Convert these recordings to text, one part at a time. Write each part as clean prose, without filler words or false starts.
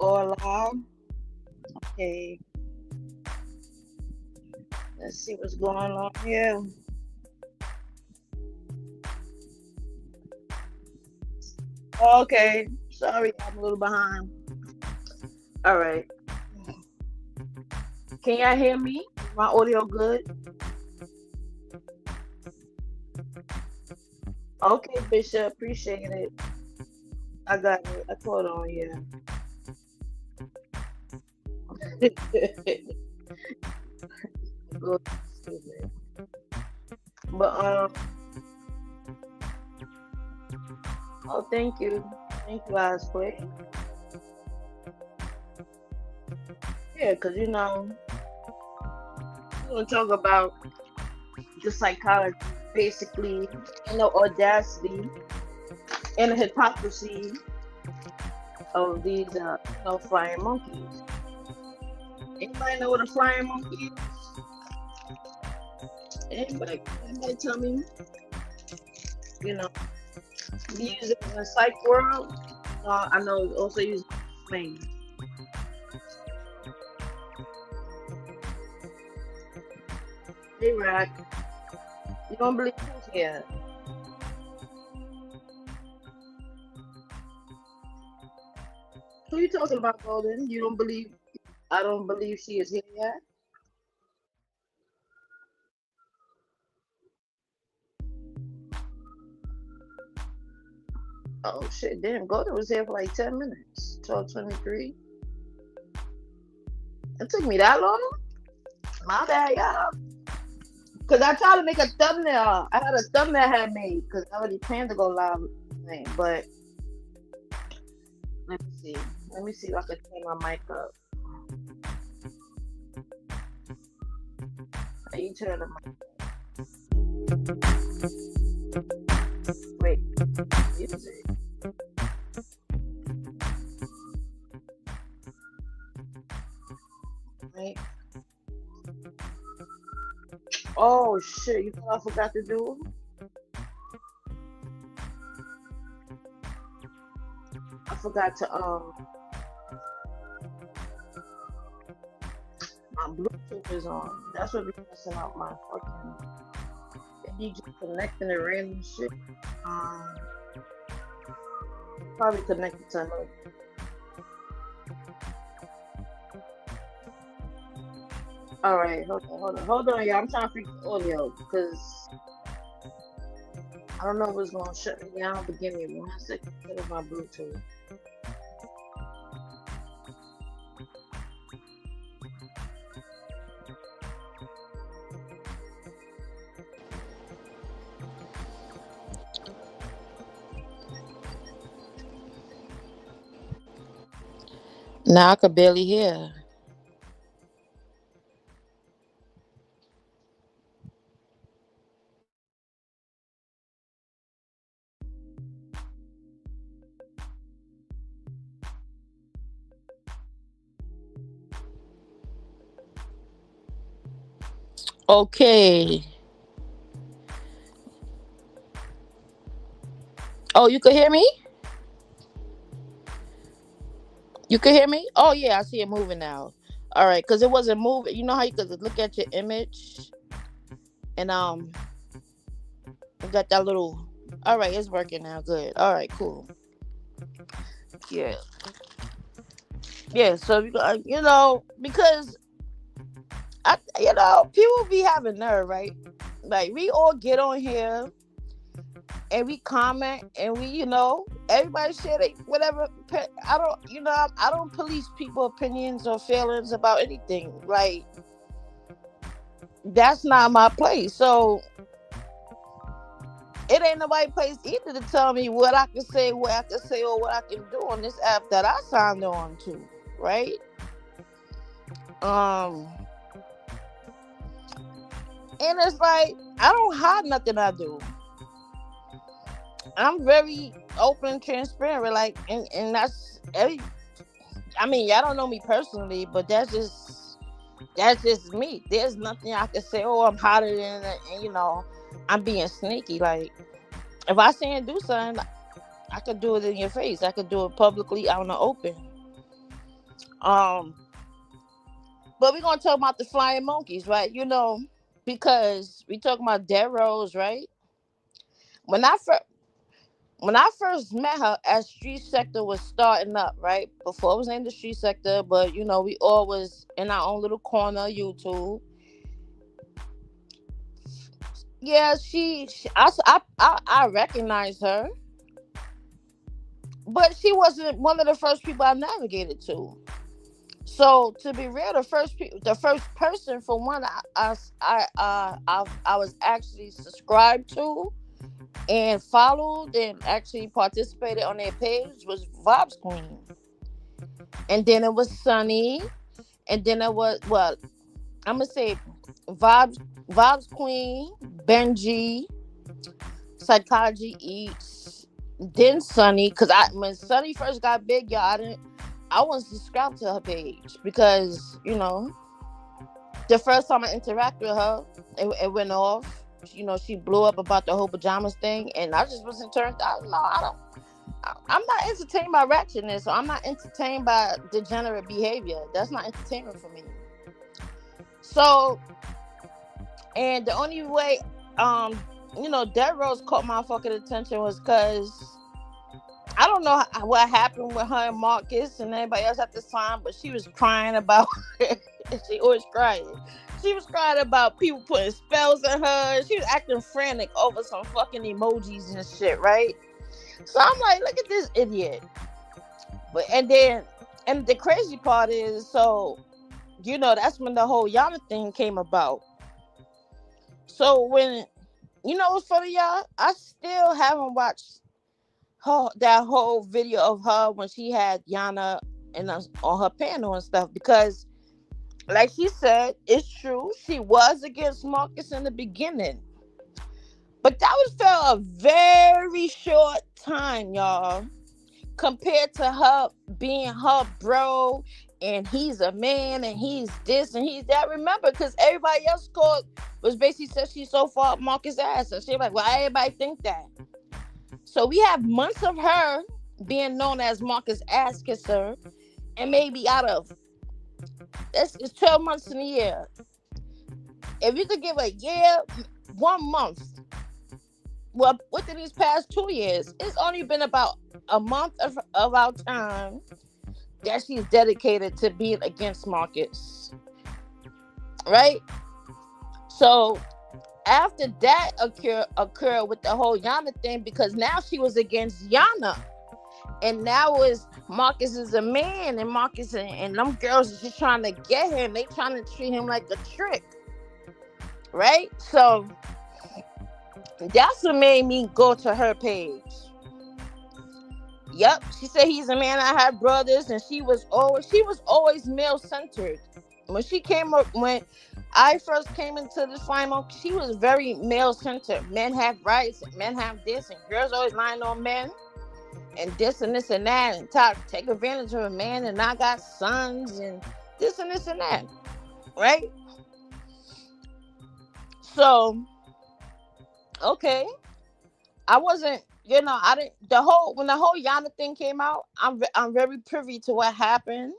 Hola. Okay, let's see what's going on here. Okay, sorry, I'm a little behind. All right, can y'all hear me? Is my audio good? Okay, Bishop, appreciate it. I got it. I caught on, yeah. Good, stupid. But oh, thank you, guys, quick. Yeah, cause we're gonna talk about the psychology, basically, and the audacity and the hypocrisy of these, flying monkeys. Anybody know what a flying monkey is? Anybody tell me? You know, we use it in the psych world. I know it's also used in slang. Hey, Rack, you don't believe who's here? Who you talking about, Golden? You don't believe? I don't believe she is here yet. Oh shit! Damn, Golden was here for like 10 minutes. 12:23. It took me that long. My bad, y'all. Cause I tried to make a thumbnail. I had a thumbnail I had made because I already planned to go live, but let me see. Let me see if I can turn my mic up. How you turn the mic? Wait, music. Right. Oh shit! You know what I forgot to do? I forgot to my Bluetooth is on. That's what be messing up my fucking. It be just connecting to random shit. Um, Probably connected to another. All right, hold on, y'all. I'm trying to fix the audio because I don't know if it's gonna shut me down. But give me 1 second to set up my Bluetooth. Now I could barely hear. Okay. Oh, you could hear me? You could hear me? Oh yeah, I see it moving now. All right, because it wasn't moving. You know how you could look at your image and you got that little. All right, it's working now. Good. All right, cool. Yeah, yeah. So because people be having nerve, right? Like we all get on here and we comment and everybody share they whatever. I don't police people opinions or feelings about anything. Like that's not my place. So it ain't nobody place either to tell me what I can say, what I can say, or what I can do on this app that I signed on to, right? Um, and it's like I don't hide nothing I do. I'm very open and transparent, like, and that's every. I mean, y'all don't know me personally, but that's just me. There's nothing I can say. Oh, I'm hotter than, and I'm being sneaky. Like, if I say and do something, I could do it in your face. I could do it publicly out in the open. Um, but we're gonna talk about the flying monkeys, right? Because we talking about Dead Rose, right? When I first when I first met her, as Street Sector was starting up, right? Before it was in the Street Sector, but we all was in our own little corner of YouTube. Yeah, I recognized her, but she wasn't one of the first people I navigated to. So to be real, the first person from one I was actually subscribed to and followed and actually participated on their page was Vibes Queen, and then it was Sunny, and then it was I'm gonna say Vibes Vibes Queen, Benji, Psychology Eats, then Sunny. Cause when Sunny first got big, y'all, I wasn't subscribed to her page because the first time I interacted with her, it went off. She blew up about the whole pajamas thing, and I just wasn't turned out. No, I don't. I'm not entertained by ratchetness, so I'm not entertained by degenerate behavior. That's not entertainment for me. So, and the only way, Dead Rose caught my fucking attention was because I don't know what happened with her and Marcus and everybody else at the time, but she was crying about. She always crying. She was crying about people putting spells on her. She was acting frantic over some fucking emojis and shit, right? So I'm like, look at this idiot. And the crazy part is, so that's when the whole Yana thing came about. So when what's funny, y'all? I still haven't watched that whole video of her when she had Yana on her panel and stuff, because like she said, it's true, she was against Marcus in the beginning, but that was for a very short time, y'all, compared to her being her bro, and he's a man, and he's this and he's that. Remember, because everybody else was basically said she's so far up Marcus' ass, and she like, well, everybody think that. So we have months of her being known as Marcus' ass kisser, and maybe out of it's 12 months in a year. If you could give a year, 1 month, well, within these past 2 years, it's only been about a month of our time that she's dedicated to being against Marcus, right? So after that occurred with the whole Yana thing, because now she was against Yana, and now is Marcus is a man, and Marcus and them girls is just trying to get him. They trying to treat him like a trick, right? So that's what made me go to her page. Yep, she said he's a man. I had brothers, and she was always male centered. When I first came into this final, she was very male centered. Men have rights, men have this, and girls always lying on men, and this and this and that, and take advantage of a man, and I got sons, and this and this and that, right? So, okay, I wasn't, I didn't, when the whole Yana thing came out, I'm very privy to what happened.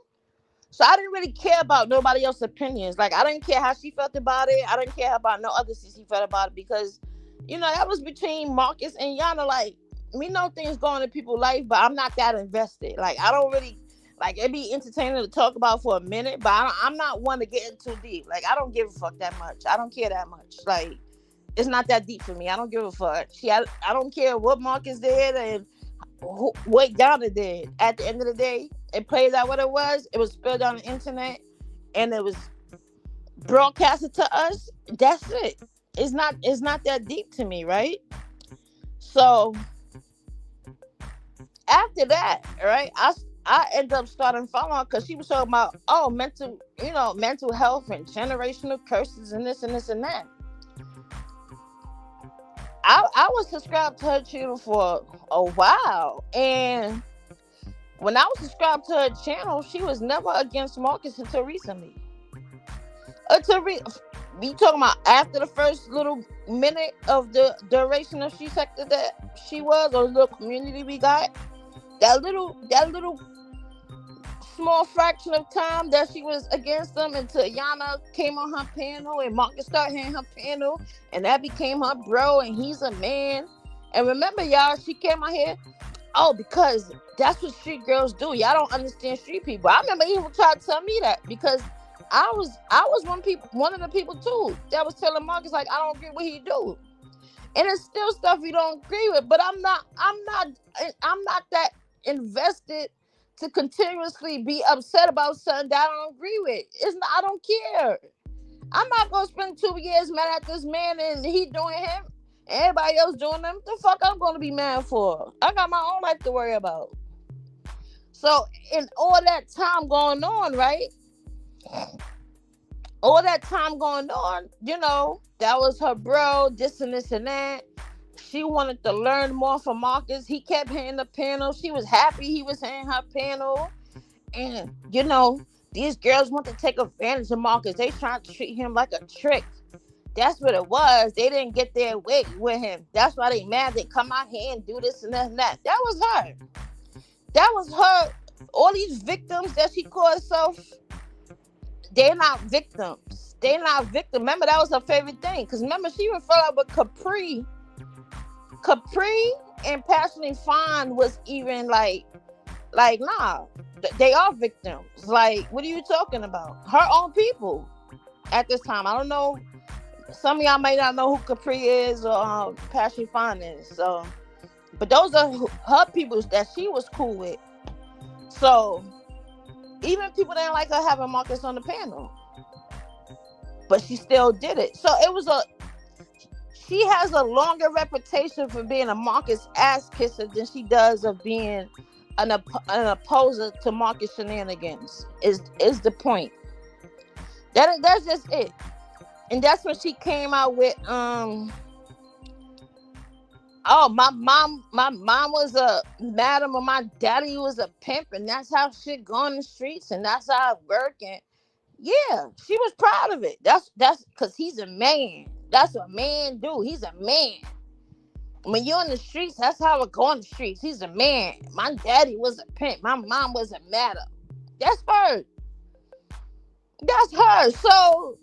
So I didn't really care about nobody else's opinions. Like, I didn't care how she felt about it. I didn't care about no other she felt about it, because, that was between Marcus and Yana. Like, we know things going in people's life, but I'm not that invested. Like, I don't really, like, it'd be entertaining to talk about for a minute, but I'm not one to get in too deep. Like, I don't give a fuck that much. I don't care that much. Like, it's not that deep for me. I don't give a fuck. I don't care what Marcus did and what Yana did. At the end of the day, it plays out what it was. It was spilled on the internet, and it was broadcasted to us. That's it. It's not that deep to me, right? So after that, right, I ended up starting following, because she was talking about mental health and generational curses and this and this and that. I was subscribed to her channel for a while, and when I was subscribed to her channel, she was never against Marcus until recently. We talking about after the first little minute of the duration of She Sector that she was, or the little community we got, that little small fraction of time that she was against them until Yana came on her panel and Marcus started hitting her panel and that became her bro and he's a man. And remember, y'all, she came out here. Oh, because that's what street girls do. Y'all don't understand street people. I remember he was trying to tell me that because I was one of the people too that was telling Marcus like I don't agree with what he do. And it's still stuff we don't agree with, but I'm not that invested to continuously be upset about something that I don't agree with. I don't care. I'm not gonna spend 2 years mad at this man and he doing him and everybody else doing them. The fuck I'm gonna be mad for? I got my own life to worry about. So in all that time going on, right? All that time going on, that was her bro, this and this and that. She wanted to learn more from Marcus. He kept hitting the panel. She was happy he was hitting her panel. And, these girls want to take advantage of Marcus. They trying to treat him like a trick. That's what it was. They didn't get their way with him. That's why they mad. They come out here and do this and that and that. That was her. That was her. All these victims that she called herself, they're not victims. They're not victims. Remember, that was her favorite thing. Because remember, she even fell out with Capri. Capri and Passionately Fine was even like, nah, they are victims. Like, what are you talking about? Her own people at this time. I don't know. Some of y'all may not know who Capri is or Passionately Fine is. So, but those are her people that she was cool with. So, even people didn't like her having Marcus on the panel. But she still did it. So, she has a longer reputation for being a Marcus ass kisser than she does of being an opposer to Marcus shenanigans. Is the point? That's just it. And that's when she came out with my mom was a madam and my daddy was a pimp, and that's how shit go on the streets, and that's how it work. And yeah, she was proud of it. That's because he's a man. That's what men do. He's a man. When you're in the streets, that's how it go on the streets. He's a man. My daddy was a pimp. My mom was a madam. That's her. That's her. So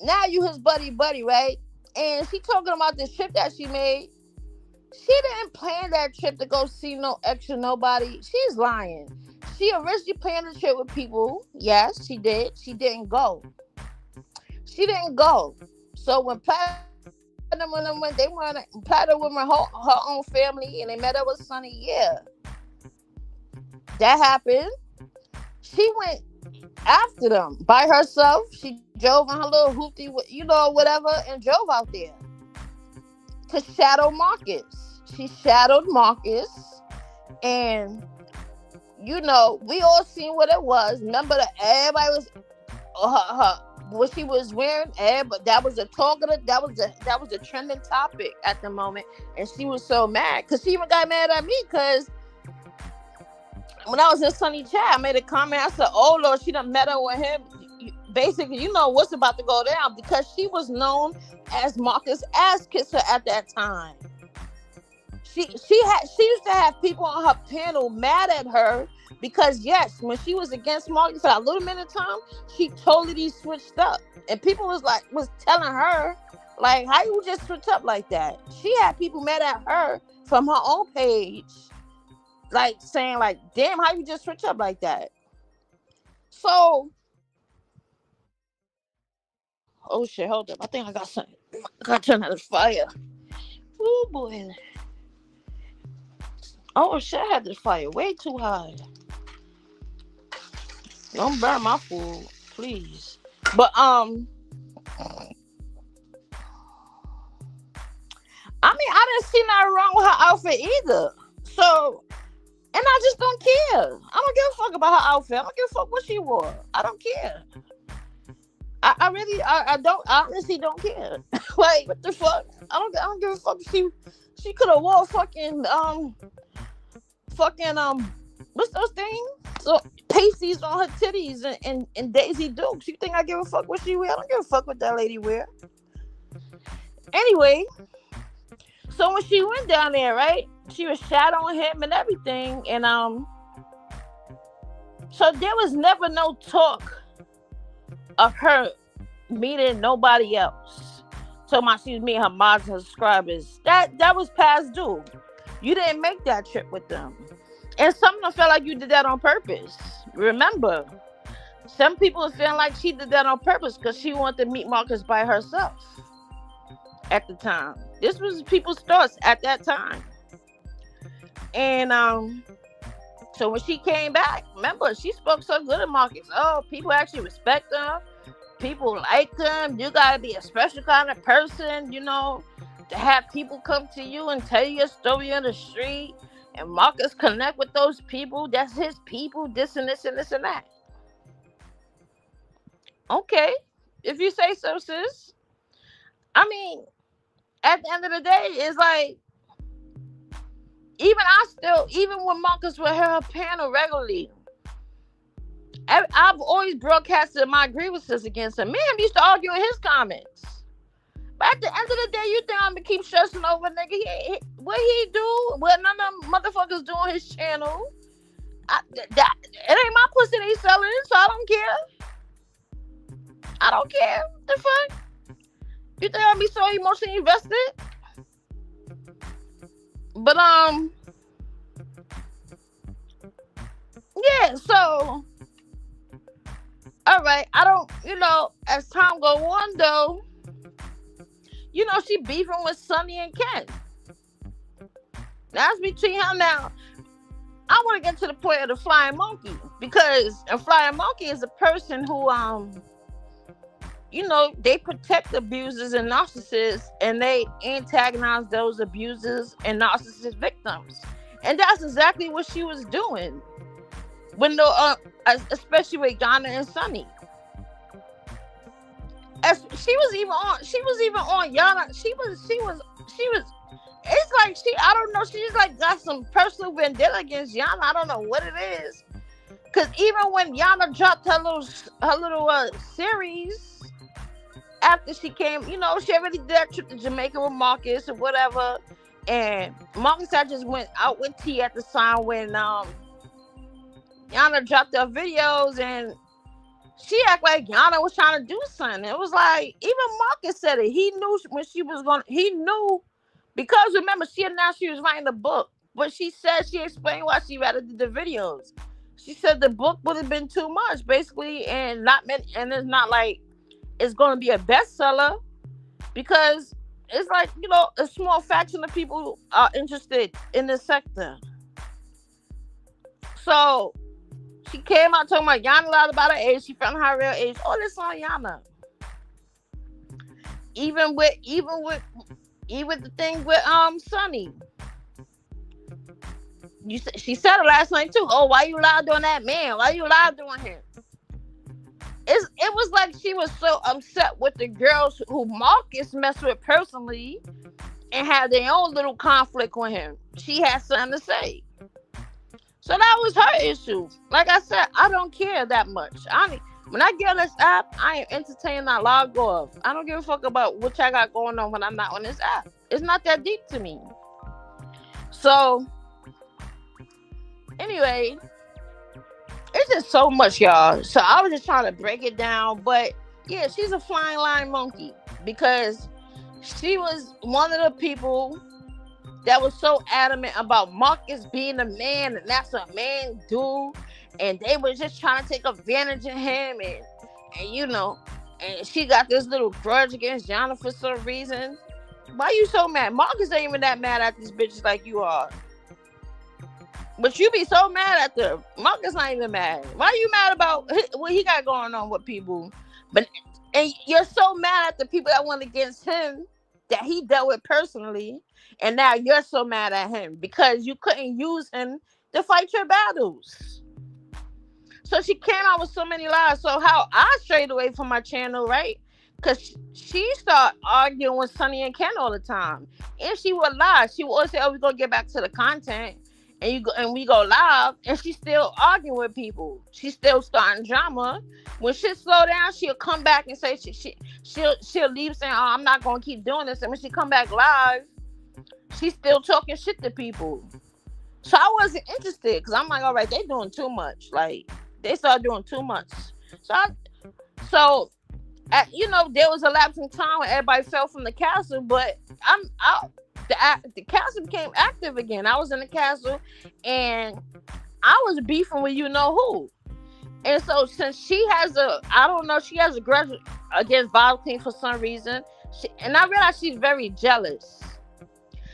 now you his buddy, right? And she talking about this trip that she made. She didn't plan that trip to go see no extra nobody. She's lying. She originally planned the trip with people. Yes, she did. She didn't go. So when Platinum went, Platinum went with her own family and they met up with Sonny. Yeah. That happened. She went after them by herself. She drove in her little hoopty, whatever, and drove out there to shadow Marcus. She shadowed Marcus, and we all seen what it was. Remember that everybody was what she was wearing, but that was a talk of that was a trending topic at the moment, and she was so mad because she even got mad at me because when I was in Sunny Chat, I made a comment. I said, "Oh Lord, she done met up with him." Basically, what's about to go down because she was known as Marcus ass kisser at that time. She used to have people on her panel mad at her because yes, when she was against Marcus for a little minute of time, she totally switched up, and people was telling her like, "How you just switch up like that?" She had people mad at her from her own page. Like saying like, damn, how you just switch up like that? So, oh shit, hold up. I think I got something. I got to turn on the fire. Oh boy. Oh shit, I had this fire way too high. Don't burn my food, please. But I mean, I didn't see nothing wrong with her outfit either. So. And I just don't care. I don't give a fuck about her outfit. I don't give a fuck what she wore. I don't care. I really honestly don't care. Like, what the fuck? I don't give a fuck. She could have wore fucking what's those things? So pasties on her titties and Daisy Dukes. You think I give a fuck what she wear? I don't give a fuck what that lady wear. Anyway, so when she went down there, right? She was shadowing him and everything, and So there was never no talk of her meeting nobody else. So my she was meeting her mods and subscribers. That was past due. You didn't make that trip with them. And some of them felt like you did that on purpose. Remember, some people were feeling like she did that on purpose because she wanted to meet Marcus by herself at the time. This was people's thoughts at that time. And so when she came back, remember, she spoke so good of Marcus. Oh, people actually respect her. People like him. You gotta be a special kind of person, you know, to have people come to you and tell you your story on the street. And Marcus connect with those people. That's his people. This and this and this and that. Okay, if you say so, sis. I mean, at the end of the day, it's like, even when Marcus would hear her panel regularly, I've always broadcasted my grievances against him. Me and him used to argue in his comments. But at the end of the day, you think I'm gonna keep stressing over nigga? What he do? What none of them motherfuckers do on his channel? It ain't my pussy they selling, so I don't care. I don't care. The fuck? You think I'll be so emotionally invested? But yeah. So, all right. I don't. As time go on, though, she beefing with Sonny and Ken. That's between him now. I want to get to the point of the flying monkey, because a flying monkey is a person who they protect abusers and narcissists, and they antagonize those abusers and narcissist victims. And that's exactly what she was doing when especially with Yana and Sonny. She was even on Yana. She was it's like I don't know, she's like got some personal vendetta against Yana. I don't know what it is. Cause even when Yana dropped her little series after she came, she already did that trip to Jamaica with Marcus or whatever. And Marcus had just went out with T at the time when Yana dropped her videos, and she act like Yana was trying to do something. It was like, even Marcus said it. He knew when she was going. He knew, because remember, she announced she was writing a book, but she explained why she rather did the videos. She said the book would have been too much, basically, and it's not like it's going to be a bestseller, because it's like, a small fraction of people are interested in this sector. So she came out talking about Yana lied about her age. She found her real age. All this on Yana. Even with the thing with Sonny. She said it last night too. Oh, why you lied on that man? Why you lied on him? It was like she was so upset with the girls who Marcus messed with personally and had their own little conflict with him. She had something to say. So that was her issue. Like I said, I don't care that much. When I get on this app, I am entertaining. I log off. I don't give a fuck about what I got going on when I'm not on this app. It's not that deep to me. So, anyway, it's just so much, y'all. So I was just trying to break it down. But yeah, she's a flying line monkey, because she was one of the people that was so adamant about Marcus being a man, and that's what men do, and they were just trying to take advantage of him, and she got this little grudge against Yana for some reason. Why you so mad? Marcus ain't even that mad at these bitches like you are. But you be so mad at them. Marcus not even mad. Why you mad about what he got going on with people? And you're so mad at the people that went against him that he dealt with personally. And now you're so mad at him because you couldn't use him to fight your battles. So she came out with so many lies. So how I strayed away from my channel, right? Because she started arguing with Sonny and Ken all the time. And she would lie. She would always say, oh, we're going to get back to the content. And we go live. And she's still arguing with people. She's still starting drama. When shit slow down, she'll come back and say, she'll leave saying, oh, I'm not going to keep doing this. And when she come back live, she's still talking shit to people. So I wasn't interested, because I'm like, all right, they doing too much. Like, They started doing too much. So, so there was a lapse in time when everybody fell from the castle, but I'm out. The castle became active again. I was in the castle, and I was beefing with you know who. And so since she has she has a grudge against Violet Queen for some reason. And I realize she's very jealous.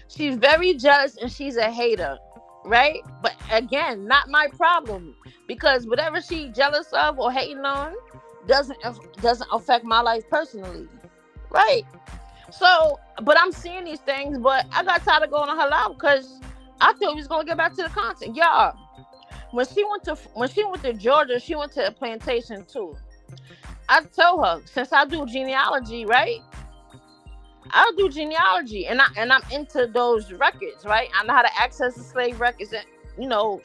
She's very jealous and she's a hater, right? But again, not my problem, because whatever she's jealous of or hating on doesn't affect my life personally, right? So, but I'm seeing these things, but I got tired of going on her live because I thought we was gonna get back to the content, y'all. When she went to Georgia, she went to a plantation too. I told her, since I do genealogy, right? I do genealogy, and I'm into those records, right? I know how to access the slave records and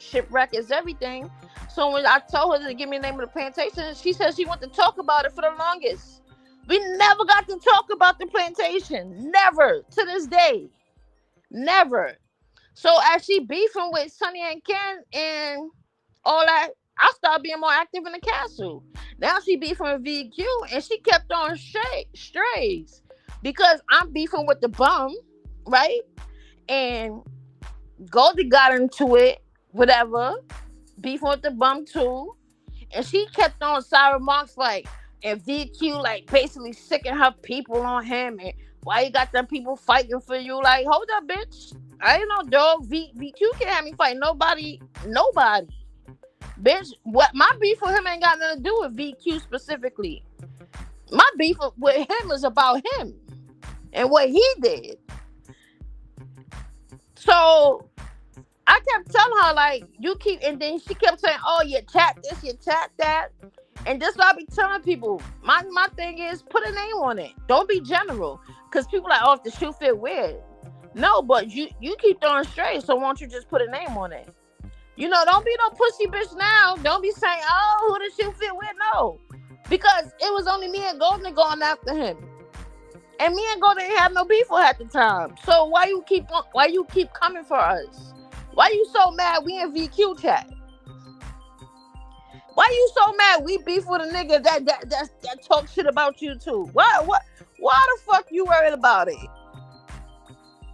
ship records, everything. So when I told her to give me the name of the plantation, she said she wanted to talk about it for the longest. We never got to talk about the plantation, never, to this day, never. So as she beefing with Sonny and Ken and all that, I started being more active in the castle. Now she beefing with VQ, and she kept on strays because I'm beefing with the bum, right? And Goldie got into it, whatever, beefing with the bum too, and she kept on side remarks like, and VQ like basically sicking her people on him, and why you got them people fighting for you? Like, hold up, bitch. I ain't no dog. VQ can't have me fight nobody. Bitch, what my beef with him ain't got nothing to do with VQ specifically. My beef with him is about him and what he did. So I kept telling her, like, and then she kept saying, oh, you chat this, you chat that. And this what I be telling people. My thing is, put a name on it. Don't be general. Because people are like, oh, if the shoe fit weird. No, but you keep throwing straight, so won't you just put a name on it? Don't be no pussy bitch now. Don't be saying, oh, who the shoe fit with? No. Because it was only me and Golden going after him. And me and Golden didn't have no beef at the time. So why you keep coming for us? Why you so mad we in VQ chat? Why you so mad we beef with a nigga that talk shit about you too? Why the fuck you worried about it?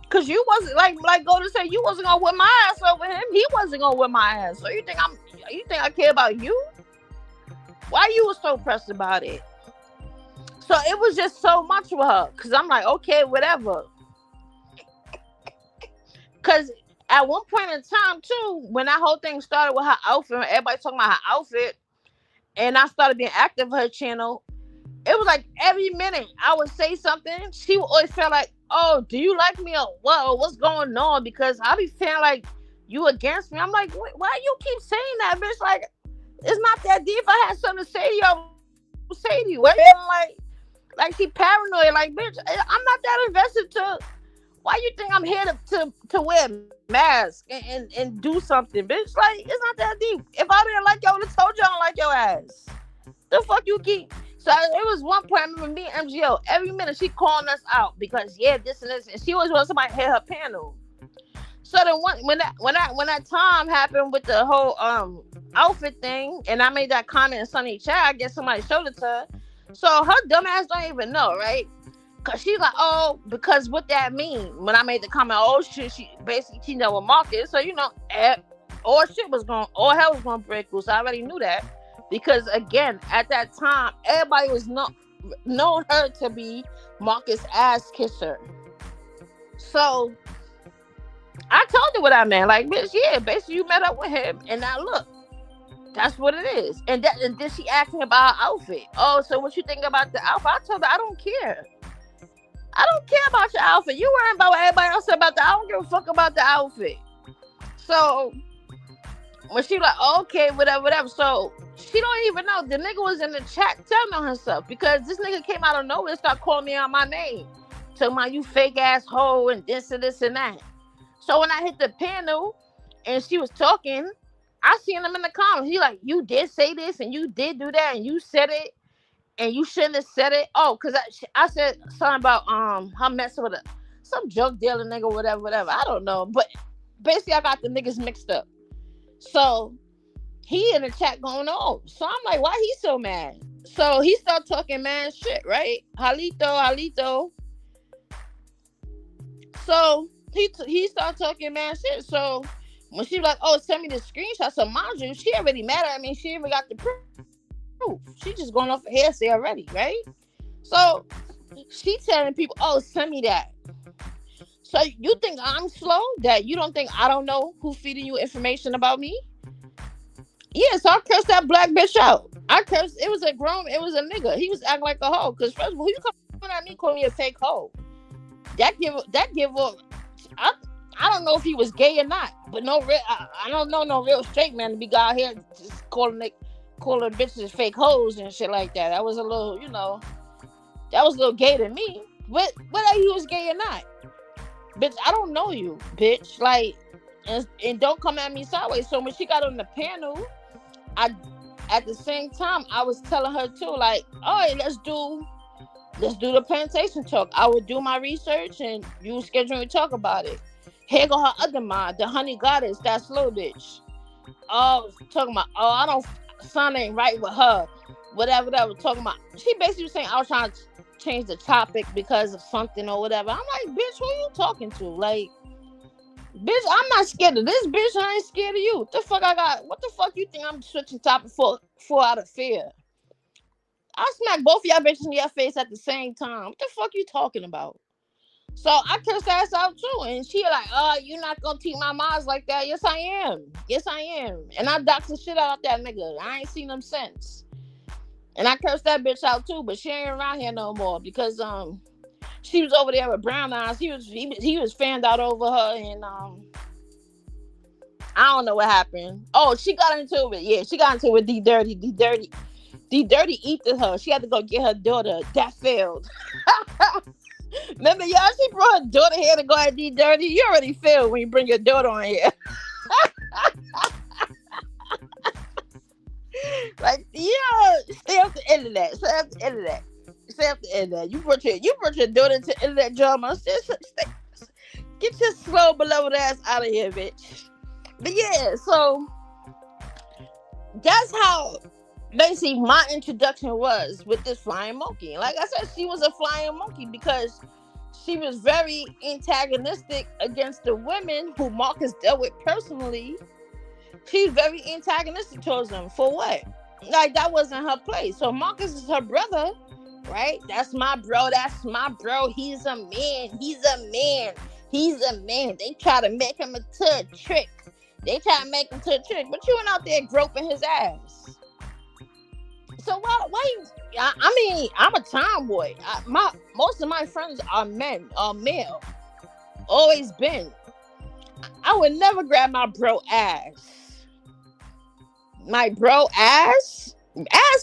Cause you wasn't like Golden said, you wasn't gonna whip my ass over him. He wasn't gonna whip my ass. So you think I care about you? Why you was so pressed about it? So it was just so much with her. Cause I'm like, okay, whatever. Cause at one point in time too, when that whole thing started with her outfit, everybody talking about her outfit, and I started being active on her channel, it was like every minute I would say something, she would always feel like, oh, do you like me or what? What's going on? Because I be feeling like you against me. I'm like, why you keep saying that, bitch? Like, it's not that deep. If I had something to say to you, I would say to you. What? Like she paranoid. Like, bitch, I'm not that invested to. Why you think I'm here to wear a mask and do something, bitch? Like, it's not that deep. If I didn't like you, I would have told you I don't like your ass. The fuck you keep. So it was one point, I remember me and MGO, every minute she calling us out because this and this, and she always wanted somebody to hit her panel. So then when that time happened with the whole outfit thing, and I made that comment in Sunny chat, I guess somebody showed it to her. So her dumb ass don't even know, right? Cause she's like, oh, because what that mean? When I made the comment, oh shit, she basically teamed up with Marcus, so all hell was gonna break loose. I already knew that. Because again, at that time, everybody was known her to be Marcus' ass kisser. So I told her what I meant. Like, bitch, yeah, basically you met up with him, and now look, that's what it is. And then she asked me about her outfit. Oh, so what you think about the outfit? I told her I don't care. I don't care about your outfit. You worrying about what everybody else said about I don't give a fuck about the outfit. So when she like, okay, whatever. So she don't even know. The nigga was in the chat telling on herself because this nigga came out of nowhere and started calling me out my name. Talking about you fake ass hoe and this and that. So when I hit the panel and she was talking, I seen him in the comments. He like, you did say this and you did do that and you said it and you shouldn't have said it. Oh, because I said something about her messing with some drug dealer nigga, whatever. I don't know. But basically I got the niggas mixed up. So he in the chat going on. So I'm like, why he so mad? So he start talking mad shit, right? Halito. So he started talking mad shit. So when she was like, oh, send me the screenshot. So mind you, she already mad at me. She even got the proof. She just going off of hearsay already, right? So she telling people, oh, send me that. So you think I'm slow? That you don't think I don't know who feeding you information about me? Yeah, so I cursed that black bitch out. I cursed. It was a nigga. He was acting like a hoe. Because first of all, you coming at me calling me a fake hoe? That give up. I don't know if he was gay or not, but I don't know no real straight man to be out here just calling bitches fake hoes and shit like that. That was a little, that was a little gay to me. But whether he was gay or not, bitch, I don't know you, bitch. Like, and don't come at me sideways. So when she got on the panel, at the same time I was telling her too, like, all right, let's do the plantation talk. I would do my research and you schedule and talk about it. Here go her other mind, the honey goddess, that slow bitch. Oh, talking about, son ain't right with her. Whatever, talking about. She basically was saying I was trying to change the topic because of something or whatever. I'm like, bitch, who you talking to? Like, bitch, I'm not scared of this bitch. I ain't scared of you. What the fuck you think I'm switching topic for out of fear? I'll smack both of y'all bitches in your face at the same time. What the fuck you talking about? So I cursed her ass out too. And she like, oh, you're not gonna teach my moms like that. Yes, I am. And I doxed the shit out of that nigga. I ain't seen him since. And I cursed that bitch out too, but she ain't around here no more because she was over there with brown eyes. He was fanned out over her, and I don't know what happened. Oh, she got into it. Yeah, she got into it with D Dirty eated her. She had to go get her daughter. That failed. Remember, y'all? She brought her daughter here to go at D Dirty. You already failed when you bring your daughter on here. Like, stay off the internet. You brought your daughter to internet drama. Get your slow beloved ass out of here, bitch. But yeah, so that's how basically my introduction was with this flying monkey. Like I said, she was a flying monkey because she was very antagonistic against the women who Marcus dealt with personally. She's very antagonistic towards them. For what? Like, that wasn't her place. So Marcus is her brother, right? That's my bro. He's a man. They try to make him to a trick. But you went out there groping his ass. So why you? I mean, I'm a tomboy. Most of my friends are male. Always been. I would never grab my bro ass. My bro ass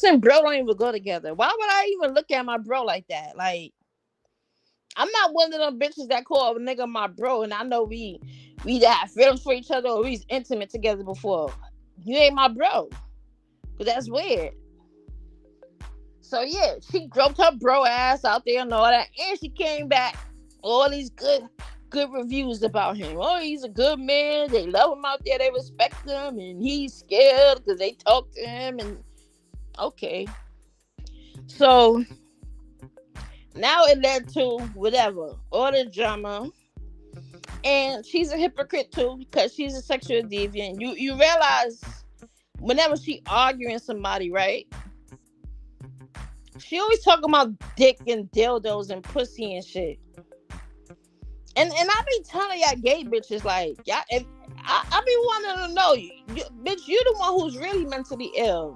and bro don't even go together. Why would I even look at my bro like that? Like, I'm not one of them bitches that call a nigga my bro, and I know we have feelings for each other or we's intimate together before. You ain't my bro, cause that's weird. So yeah, she groped her bro ass out there and all that, and she came back all these good reviews about him. Oh, he's a good man. They love him out there. They respect him, and he's scared because they talk to him. And okay, so now it led to whatever, all the drama, and she's a hypocrite too because she's a sexual deviant. You realize whenever she arguing somebody, right? She always talking about dick and dildos and pussy and shit. And I be telling y'all gay bitches, like, y'all, I be wanting to know, bitch, you the one who's really mentally ill.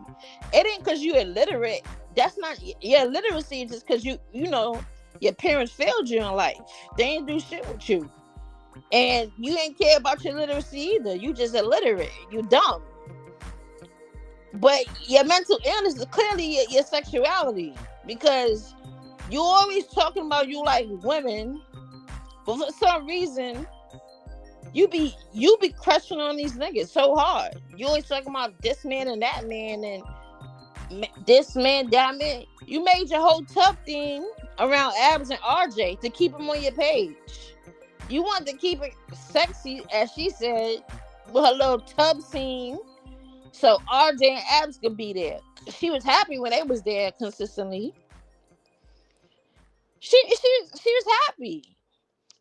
It ain't because you illiterate. That's not your illiteracy, just because you know your parents failed you in life. They ain't do shit with you. And you ain't care about your literacy either. You just illiterate. You dumb. But your mental illness is clearly your sexuality, because you always talking about you like women. But for some reason, you be crushing on these niggas so hard. You always talking about this man and that man and this man, that man. You made your whole tub theme around Abs and RJ to keep them on your page. You wanted to keep it sexy, as she said, with her little tub scene. so RJ and Abs could be there. She was happy when they was there consistently. She was happy.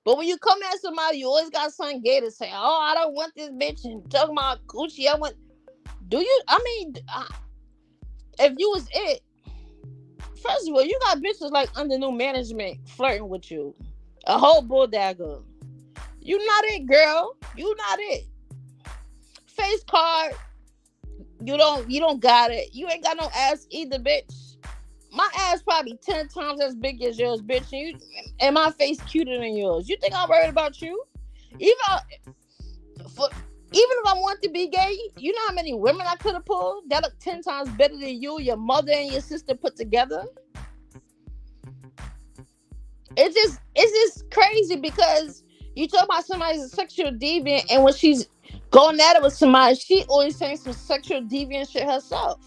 But when you come at somebody, you always got something gay to say. Oh, I don't want this bitch and talking about Gucci. I want. Do you? I mean, if you was it, first of all, you got bitches like under new management flirting with you. A whole bulldagger. You not it, girl. You not it. Face card. You don't got it. You ain't got no ass either, bitch. My ass probably 10 times as big as yours, bitch. And my face cuter than yours. You think I'm worried about you? Even if I want to be gay, you know how many women I could have pulled that look 10 times better than you, your mother and your sister put together? It's just crazy because you talk about somebody's a sexual deviant, and when she's going at it with somebody, she always saying some sexual deviant shit herself.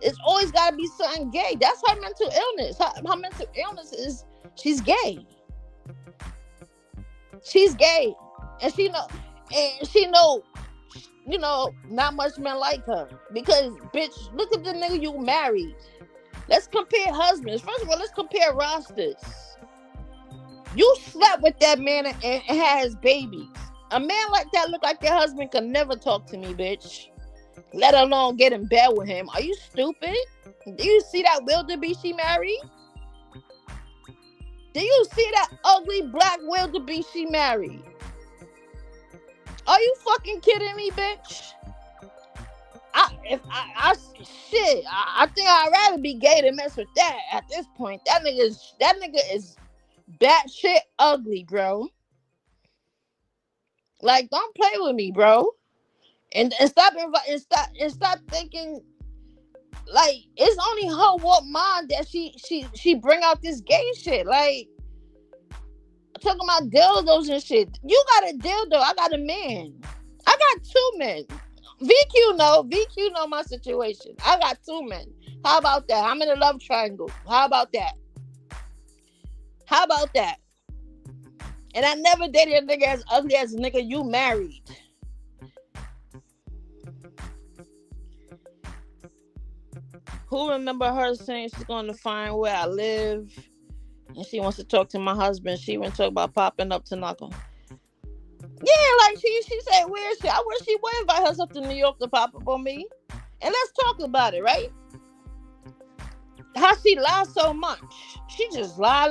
It's always got to be something gay. That's her mental illness. Her mental illness is she's gay. She's gay, and she know, you know, not much men like her because, bitch, look at the nigga you married. Let's compare husbands. First of all, let's compare rosters. You slept with that man and had his babies. A man like that look like your husband could never talk to me, bitch. Let alone get in bed with him. Are you stupid? Do you see that wildebeest she married? Do you see that ugly black wildebeest she married? Are you fucking kidding me, bitch? I think I'd rather be gay than mess with that at this point. That nigga is batshit ugly, bro. Like, don't play with me, bro. And stop thinking like it's only her what mind that she bring out this gay shit. Like, talking about dildos and shit. You got a dildo, I got a man. I got two men. VQ know my situation. I got two men. How about that? I'm in a love triangle. How about that? And I never dated a nigga as ugly as a nigga you married. Who remember her saying she's going to find where I live and she wants to talk to my husband? She even talk about popping up to knock on. Yeah, like she said, where is she? I wish she would invite herself to New York to pop up on me. And let's talk about it, right? How she lies so much. She just lie.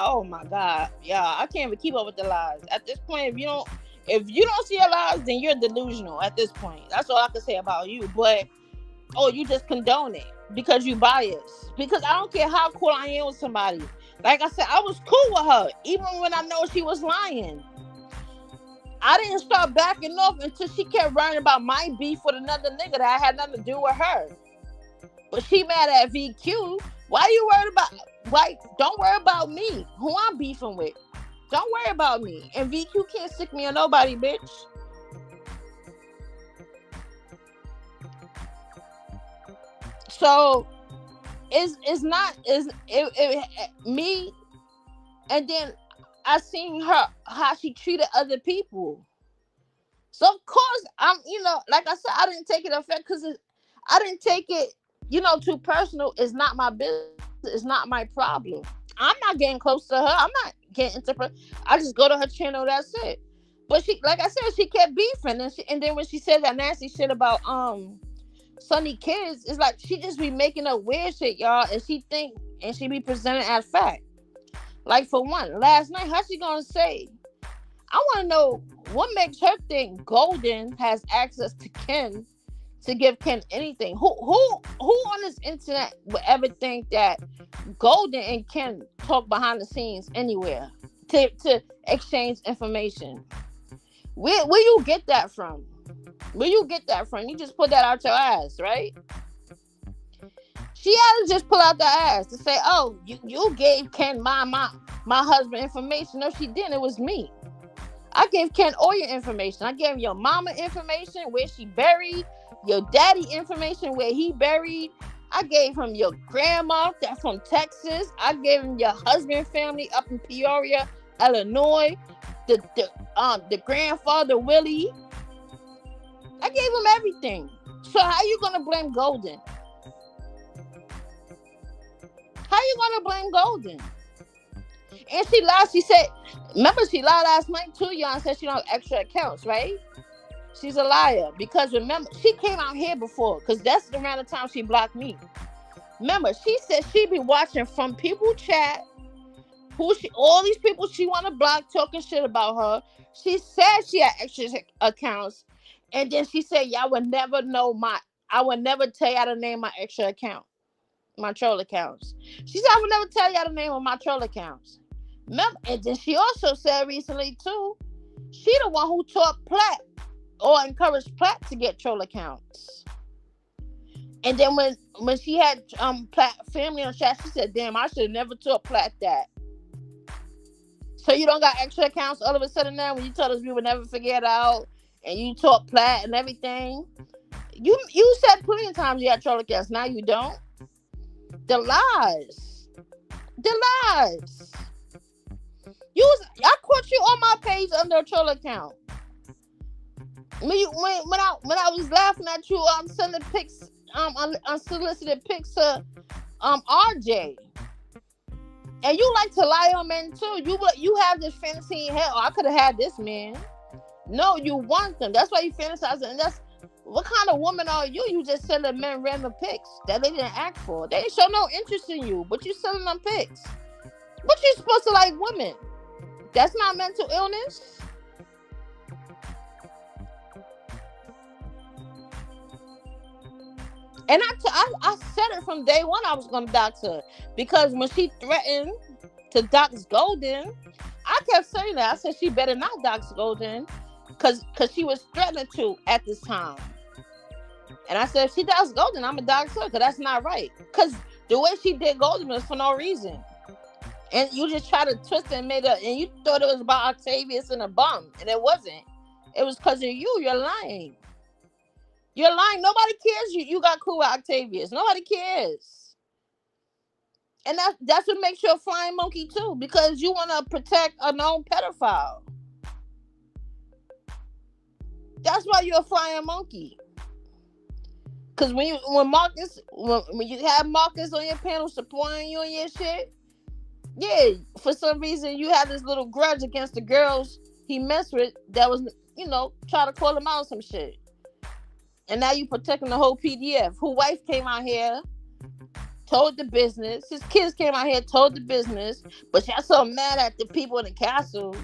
Oh my God. Yeah, I can't even keep up with the lies. At this point, if you don't see her lies, then you're delusional at this point. That's all I can say about you. But you just condone it because you biased. Because I don't care how cool I am with somebody. Like I said, I was cool with her, even when I know she was lying. I didn't start backing off until she kept writing about my beef with another nigga that had nothing to do with her. But she mad at VQ. Why you worried about? Why? Don't worry about me. Who I'm beefing with. Don't worry about me. And VQ can't stick me on nobody, bitch. So it's not me. And then I seen her how she treated other people. So of course I'm, like I said, I didn't take it offense because I didn't take it, too personal. It's not my business. It's not my problem. I'm not getting close to her. I'm not getting into her. I just go to her channel. That's it. But she, like I said, she kept beefing, and then when she said that nasty shit about Sunny kids, it's like she just be making up weird shit, y'all, and she be presenting as fact. Like, for one, last night, how she gonna say? I want to know what makes her think Golden has access to Ken to give Ken anything. Who on this internet would ever think that Golden and Ken talk behind the scenes anywhere to exchange information? Where you get that from? You just put that out your ass, right? She had to just pull out the ass to say, "Oh, you gave Ken my husband information." No, she didn't. It was me. I gave Ken all your information. I gave him your mama information, where she buried, your daddy information, where he buried. I gave him your grandma that's from Texas. I gave him your husband family up in Peoria, Illinois. The grandfather Willie. I gave him everything. So how you gonna blame Golden? How you gonna blame Golden? And she lied. She said, remember she lied last night too, y'all, and said she don't have extra accounts, right? She's a liar because remember she came out here before because that's around the time she blocked me. Remember she said she be watching from people chat all these people she want to block talking shit about her. She said she had extra accounts, and then she said y'all would never know I would never tell y'all to name my extra account, my troll accounts. She said I would never tell y'all the name of my troll accounts. Remember, and then she also said recently too, she the one who taught Platt or encouraged Platt to get troll accounts. And then when she had Platt family on chat, she said, "Damn, I should have never taught Platt that." So you don't got extra accounts all of a sudden now when you told us we would never figure it out, and you taught Platt and everything. You said plenty of times you had troll accounts. Now you don't. The lies. I caught you on my page under a troll account. When I was laughing at you, sending pics, unsolicited pics to RJ, and you like to lie on men too. You have this fantasy in head. Oh, I could have had this man. No, you want them. That's why you fantasize, and that's what kind of woman are you? You just sending men random pics that they didn't ask for. They didn't show no interest in you, but you sending them pics. But you supposed to like women. That's not mental illness. And I said it from day one I was going to dox her. Because when she threatened to dox Golden, I kept saying that. I said she better not dox Golden. Because she was threatening to at this time. And I said, if she dox Golden, I'm going to dox her. Because that's not right. Because the way she did Golden was for no reason. And you just try to twist it and made it. And you thought it was about Octavius and a bum. And it wasn't. It was because of you. You're lying. You're lying. Nobody cares you got cool with Octavius. Nobody cares. And that's what makes you a flying monkey too. Because you want to protect a known pedophile. That's why you're a flying monkey. Because when you have Marcus on your panel supporting you and your shit, yeah, for some reason you had this little grudge against the girls he messed with that was, try to call him out some shit. And now you protecting the whole PDF. Who wife came out here, told the business. His kids came out here, told the business. But y'all so mad at the people in the castle.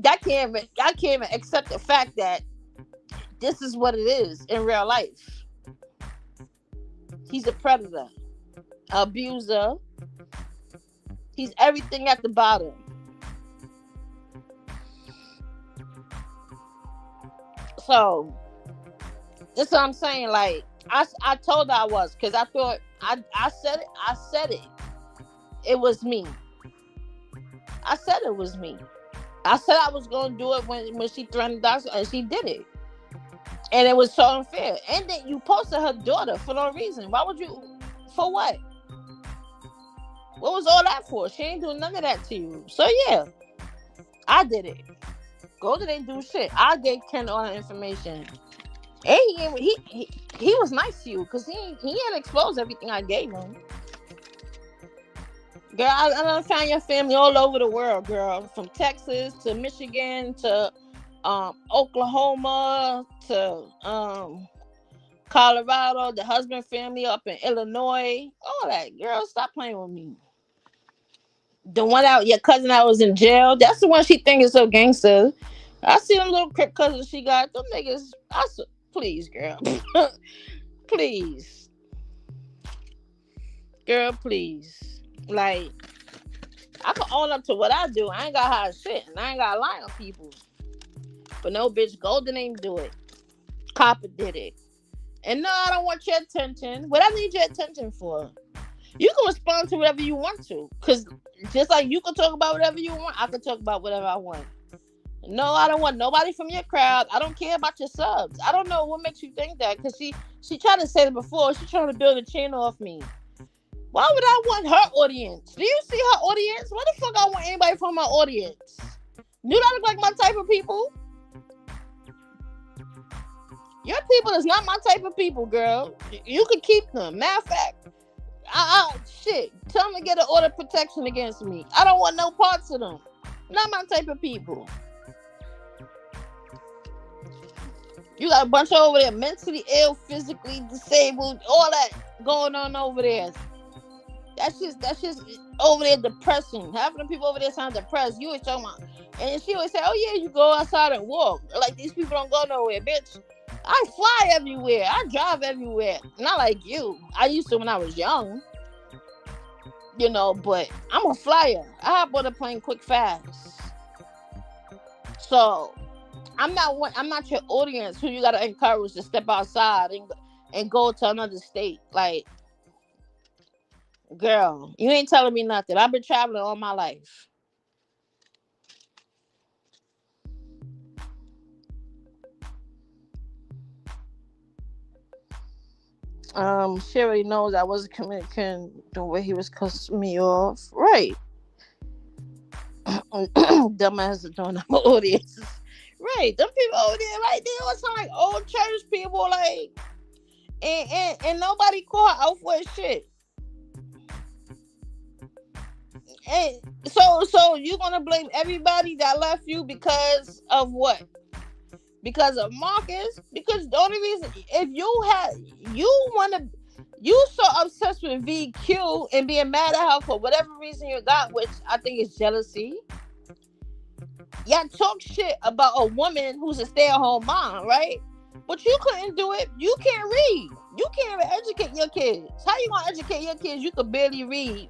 I can't even accept the fact that this is what it is in real life. He's a predator, abuser. He's everything at the bottom. So, that's what I'm saying. Like, I told her I was, because I thought, I said it. It was me. I said it was me. I said I was going to do it when she threatened us, and she did it. And it was so unfair. And then you posted her daughter for no reason. Why would you? For what? What was all that for? She ain't doing none of that to you. So yeah, I did it. Golden didn't do shit. I gave Ken all the information. And he was nice to you because he ain't exposed everything I gave him. Girl, I done found your family all over the world, girl. From Texas to Michigan to Oklahoma to Colorado, the husband family up in Illinois. All that, girl, stop playing with me. The one out, your cousin that was in jail, that's the one she think is so gangster. I see them little crip cousins she got. Them niggas, please, girl. Please. Girl, please. Like, I can own up to what I do. I ain't got to hide shit. And I ain't got to lie on people. But no, bitch, Golden ain't do it. Copper did it. And no, I don't want your attention. What I need your attention for? You can respond to whatever you want to. Because just like you can talk about whatever you want, I can talk about whatever I want. No, I don't want nobody from your crowd. I don't care about your subs. I don't know what makes you think that. Because she tried to say it before. She's trying to build a channel off me. Why would I want her audience? Do you see her audience? Why the fuck I want anybody from my audience? Do that look like my type of people? Your people is not my type of people, girl. You can keep them. Matter of fact, shit. Tell them to get an order of protection against me. I don't want no parts of them. Not my type of people. You got a bunch over there mentally ill, physically disabled, all that going on over there. That's just over there depressing. Half of the people over there sound depressed. You always talking about, and she always say, "Oh yeah, you go outside and walk." Like these people don't go nowhere, bitch. I fly everywhere. I drive everywhere. Not like you. I used to when I was young. But I'm a flyer. I hop on a plane quick, fast. So I'm not your audience who you gotta encourage to step outside and go to another state. Like, girl, you ain't telling me nothing. I've been traveling all my life. She already knows I wasn't communicating the way he was cussing me off. Right. Dumbass is doing my audiences. Right. Them people over there, like, they all sound like old church people, like, and nobody call her out for shit. And so you gonna blame everybody that left you because of what? Because of Marcus? Because the only reason, if you so obsessed with VQ and being mad at her for whatever reason you got, which I think is jealousy. Y'all talk shit about a woman who's a stay-at-home mom, right? But you couldn't do it. You can't read. You can't even educate your kids. How you gonna educate your kids? You could barely read.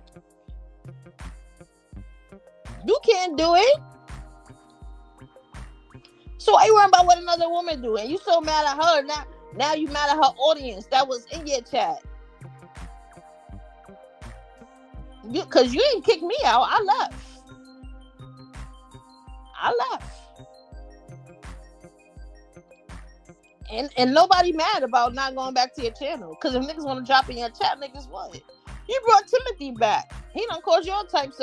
You can't do it. So why you worrying about what another woman do? And you so mad at her. Now you mad at her audience that was in your chat. Because you didn't kick me out. I left. And nobody mad about not going back to your channel. Because if niggas want to drop in your chat, niggas what? You brought Timothy back. He done caused your types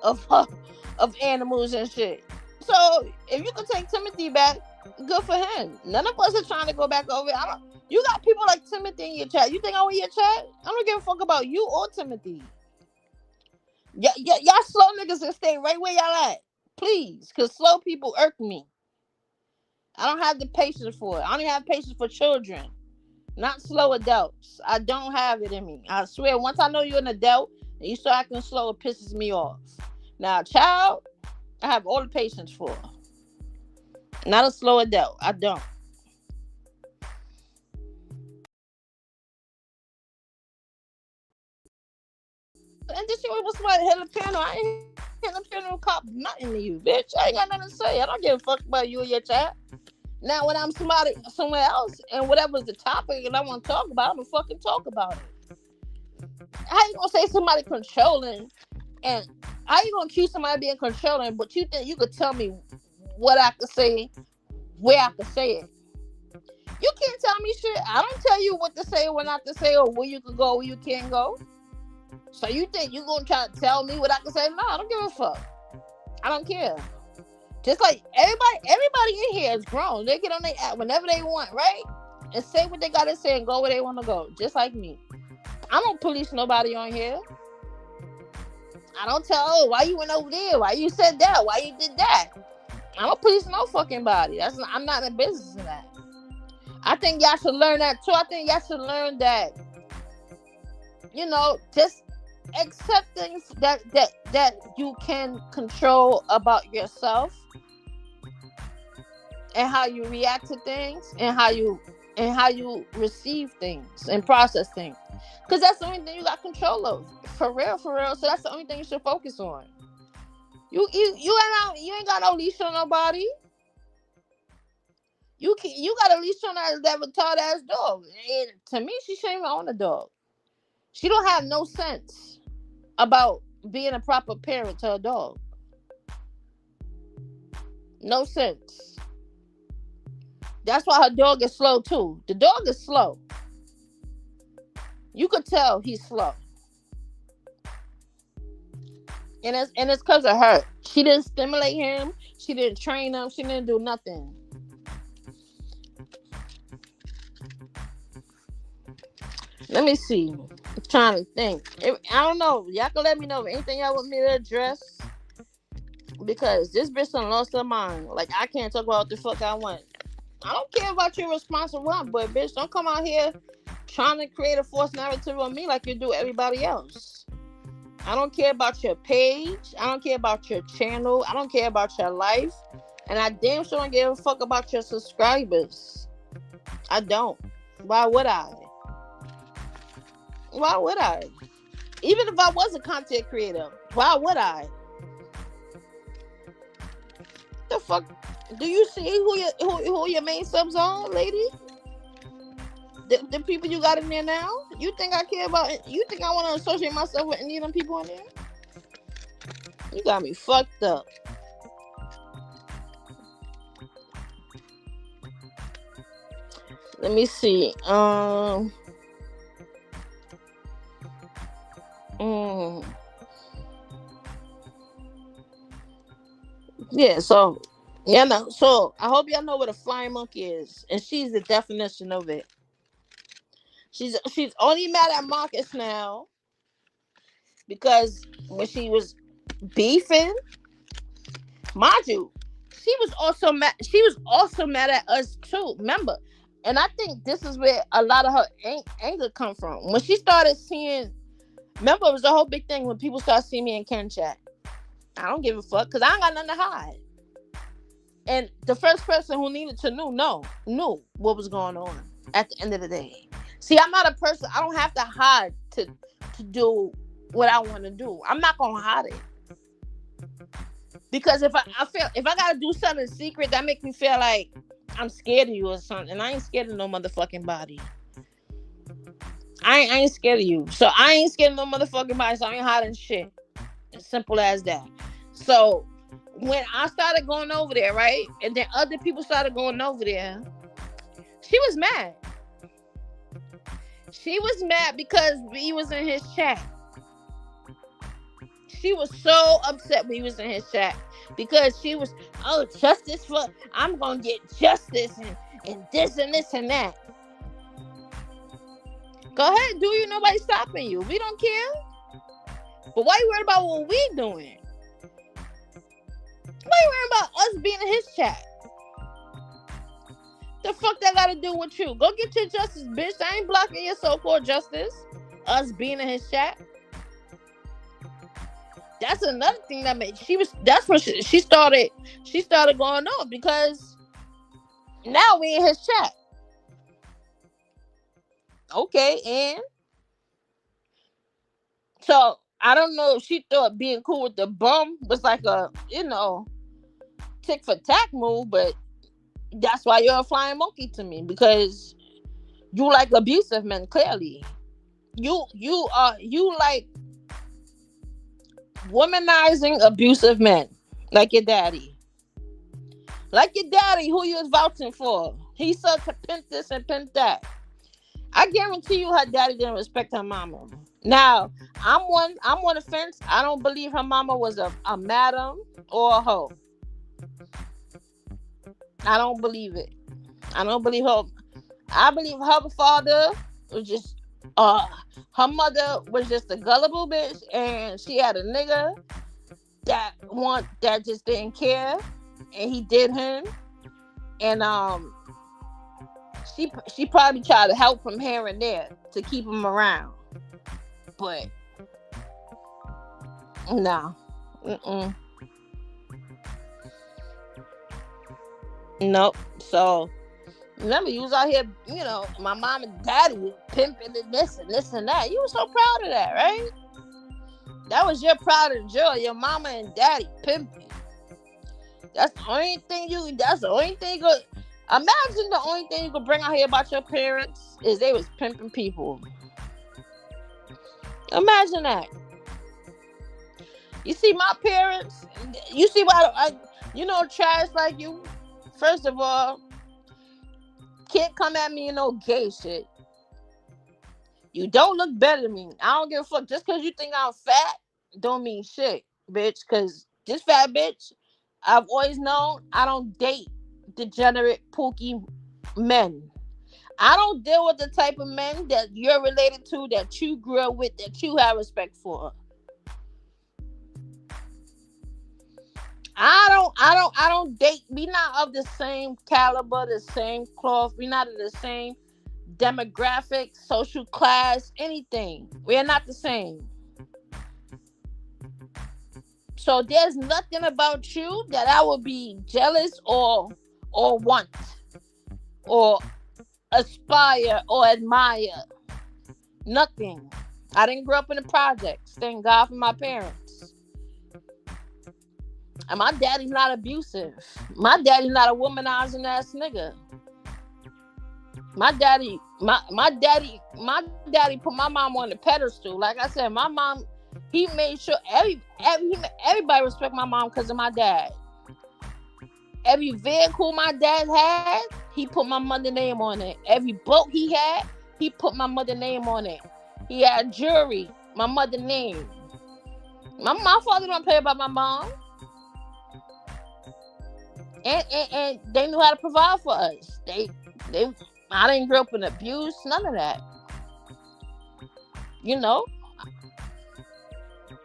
of animals and shit. So if you can take Timothy back, good for him. None of us are trying to go back over it. You got people like Timothy in your chat. You think I'm in your chat? I don't give a fuck about you or Timothy. Y'all slow niggas can stay right where y'all at. Please. Because slow people irk me. I don't have the patience for it. I don't have patience for children. Not slow adults. I don't have it in me. I swear, once I know you're an adult and you start acting slow, it pisses me off. Now, child, I have all the patience for. Not a slow adult. I don't. And this shit was somebody hit the piano. I ain't hit the piano cop nothing to you, bitch. I ain't got nothing to say. I don't give a fuck about you and your chat. Now, when I'm somebody somewhere else and whatever's the topic and I want to talk about, I'm gonna fucking talk about it. How you gonna say somebody controlling? And how you gonna accuse somebody of being controlling, but you think you could tell me what I could say, where I could say it? You can't tell me shit. I don't tell you what to say, what not to say, or where you can go, where you can't go. So you think you gonna try to tell me what I can say? No, I don't give a fuck. I don't care. Just like everybody in here is grown. They get on their app whenever they want, right? And say what they gotta say and go where they want to go. Just like me. I don't police nobody on here. I don't tell, why you went over there? Why you said that? Why you did that? I don't police no fucking body. I'm not in business in that. I think y'all should learn that too. I think y'all should learn that, just accepting that you can control about yourself and how you react to things and how you receive things and process things. Because that's the only thing you got control of. For real. So that's the only thing you should focus on. You ain't got no leash on nobody. You got a leash on that retarded ass dog. And to me, she shouldn't even own a dog. She don't have no sense about being a proper parent to a dog. No sense. That's why her dog is slow too. The dog is slow. You could tell he's slow. And it's because of her. She didn't stimulate him. She didn't train him. She didn't do nothing. Let me see. I'm trying to think. I don't know. Y'all can let me know if anything y'all want me to address. Because this bitch done lost her mind. Like, I can't talk about what the fuck I want. I don't care about your responsible one, but bitch, don't come out here trying to create a false narrative on me like you do everybody else. I don't care about your page. I don't care about your channel. I don't care about your life. And I damn sure don't give a fuck about your subscribers. I don't. Why would I? Why would I? Even if I was a content creator, why would I? The fuck? Do you see who your main subs are, lady? The people you got in there now? You think I care about? You think I want to associate myself with any of them people in there? You got me fucked up. Let me see. Yeah, so so I hope y'all know what a flying monkey is, and she's the definition of it. She's only mad at Marcus now because when she was beefing, mind you, she was also mad. She was also mad at us too. Remember, and I think this is where a lot of her anger come from. When she started seeing, remember, it was the whole big thing when people start seeing me in Ken chat. I don't give a fuck because I ain't got nothing to hide. And the first person who needed to knew what was going on at the end of the day. See, I'm not a person. I don't have to hide to do what I want to do. I'm not gonna hide it because if I gotta do something secret that makes me feel like I'm scared of you or something, and I ain't scared of no motherfucking body. I ain't scared of you, so I ain't scared of no motherfucking body. So I ain't hiding shit. As simple as that. So when I started going over there, right, and then other people started going over there, she was mad. She was mad because we was in his chat. She was so upset when he was in his chat because she was, oh, justice for, I'm gonna get justice and this and this and that. Go ahead, do you? Nobody stopping you. We don't care. But why you worried about what we doing? Why you worried about us being in his chat? The fuck that got to do with you? Go get your justice, bitch. I ain't blocking your so-called justice. Us being in his chat. That's another thing that made that's when she started going on because now we in his chat. Okay, and so I don't know if she thought being cool with the bum was like a, tick for tack move, but that's why you're a flying monkey to me, because you like abusive men. Clearly, you like womanizing abusive men, like your daddy, who you was vouching for. He said to pimp this and pimp that. I guarantee you, her daddy didn't respect her mama. Now, I'm on the fence. I don't believe her mama was a madam or a hoe. I don't believe it. I don't believe her. I believe her father was just, her mother was just a gullible bitch, and she had a nigga that just didn't care, and he did him, and she probably tried to help from here and there to keep him around, but no, nope. So remember, you was out here, my mom and daddy pimping and this and that. You were so proud of that, right? That was your pride and joy. Your mama and daddy pimping. That's the only thing you could. Imagine the only thing you could bring out here about your parents is they was pimping people. Imagine that. You see, my parents. You see why trash like you. First of all, can't come at me in no gay shit. You don't look better than me. I don't give a fuck. Just because you think I'm fat, don't mean shit, bitch. Because this fat bitch, I've always known I don't date degenerate, pooky men. I don't deal with the type of men that you're related to, that you grew up with, that you have respect for. I don't date. We not of the same caliber, the same cloth. We not of the same demographic, social class, anything. We are not the same. So there's nothing about you that I would be jealous or want or aspire or admire. Nothing. I didn't grow up in the projects. Thank God for my parents. And my daddy's not abusive. My daddy's not a womanizing ass nigga. My daddy put my mom on the pedestal. Like I said, my mom, he made sure everybody respect my mom because of my dad. Every vehicle my dad had, he put my mother name on it. Every boat he had, he put my mother name on it. He had jewelry, my mother name. My father don't play about my mom. And they knew how to provide for us. I didn't grow up in abuse, none of that. You know,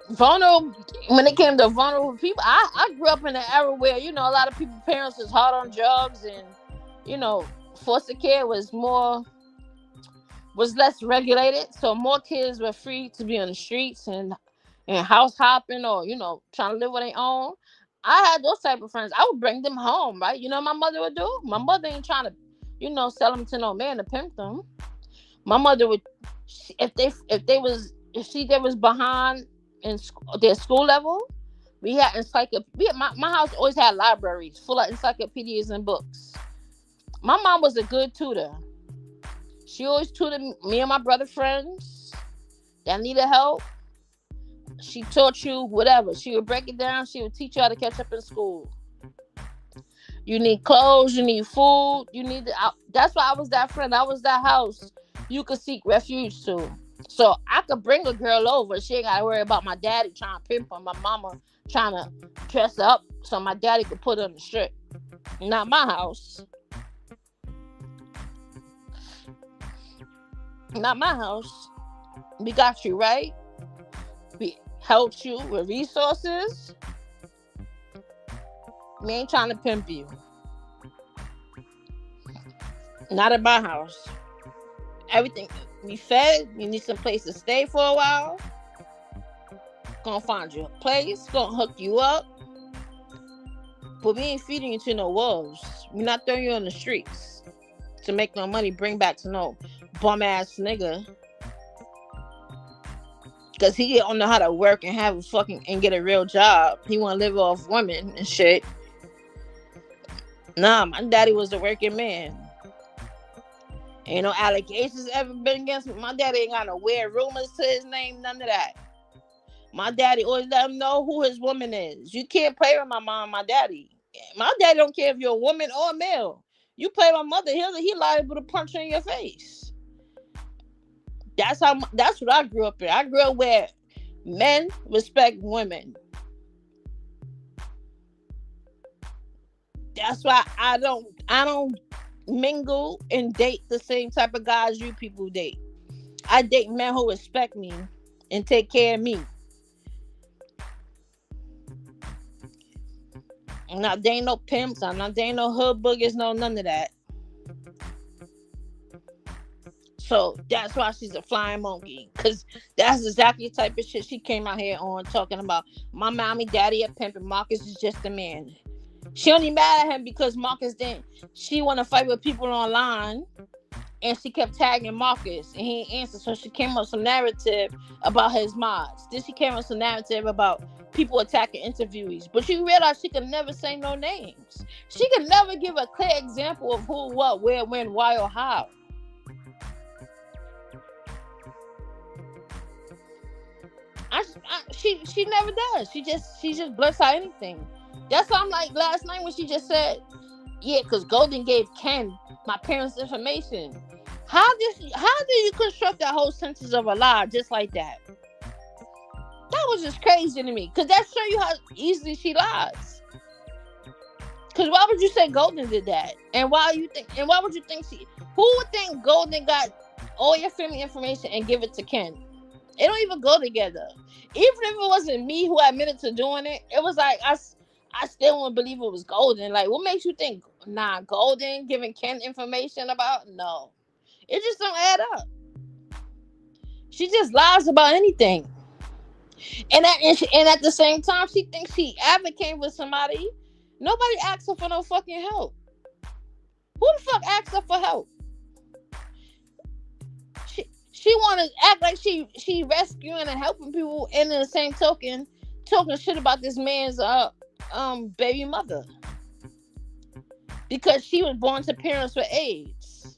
vulnerable. When it came to vulnerable people, I grew up in an era where, a lot of people's parents was hard on drugs, and foster care was less regulated, so more kids were free to be on the streets and house hopping, or trying to live on their own. I had those type of friends. I would bring them home, right? My mother would do. My mother ain't trying to, sell them to no man to pimp them. My mother would, if they was behind in their school level, we had encyclopedia. My house always had libraries full of encyclopedias and books. My mom was a good tutor. She always tutored me and my brother friends that needed help. She taught you whatever. She would break it down. She would teach you how to catch up in school. You need clothes. You need food. That's why I was that friend. I was that house you could seek refuge to. So I could bring a girl over. She ain't got to worry about my daddy trying to pimp her. My mama trying to dress her up so my daddy could put her on the strip. Not my house. Not my house. We got you, right? We helped you with resources. We ain't trying to pimp you. Not at my house. Everything we fed. You need some place to stay for a while. Gonna find you a place. Gonna hook you up. But we ain't feeding you to no wolves. We're not throwing you on the streets to make no money. Bring back to no bum ass nigga. Cause he don't know how to work and have and get a real job. He want to live off women and shit. Nah, my daddy was a working man. Ain't no allegations ever been against me. My daddy ain't got no weird rumors to his name, none of that. My daddy always let him know who his woman is. You can't play with my mom and my daddy. My daddy don't care if you're a woman or a male. You play with my mother, he liable to punch you in your face. That's what I grew up in. I grew up where men respect women. That's why I don't mingle and date the same type of guys you people date. I date men who respect me and take care of me. I'm not dating no pimps. I'm not dating no hood boogers. No, none of that. So that's why she's a flying monkey. Because that's exactly the type of shit she came out here on, talking about my mommy, daddy, a pimp, and Marcus is just a man. She only mad at him because Marcus didn't. She want to fight with people online, and she kept tagging Marcus, and he ain't answer. So she came up with some narrative about his mods. Then she came up with some narrative about people attacking interviewees. But you realize she could never say no names. She could never give a clear example of who, what, where, when, why, or how. She never does. She just blurts out anything. That's why I'm like last night when she just said, yeah, because Golden gave Ken my parents' information. How did you construct that whole sentence of a lie just like that? That was just crazy to me. Because that shows you how easily she lies. Because why would you say Golden did that? And why you think? And why would you think she? Who would think Golden got all your family information and give it to Ken? It don't even go together. Even if it wasn't me who admitted to doing it, it was like I still wouldn't believe it was Golden. Like, what makes you think Golden giving Ken information about? No, it just don't add up. She just lies about anything, and at the same time, she thinks she advocating for somebody. Nobody asks her for no fucking help. Who the fuck asks her for help? She want to act like she rescuing and helping people, and in the same token, talking shit about this man's baby mother because she was born to parents with AIDS.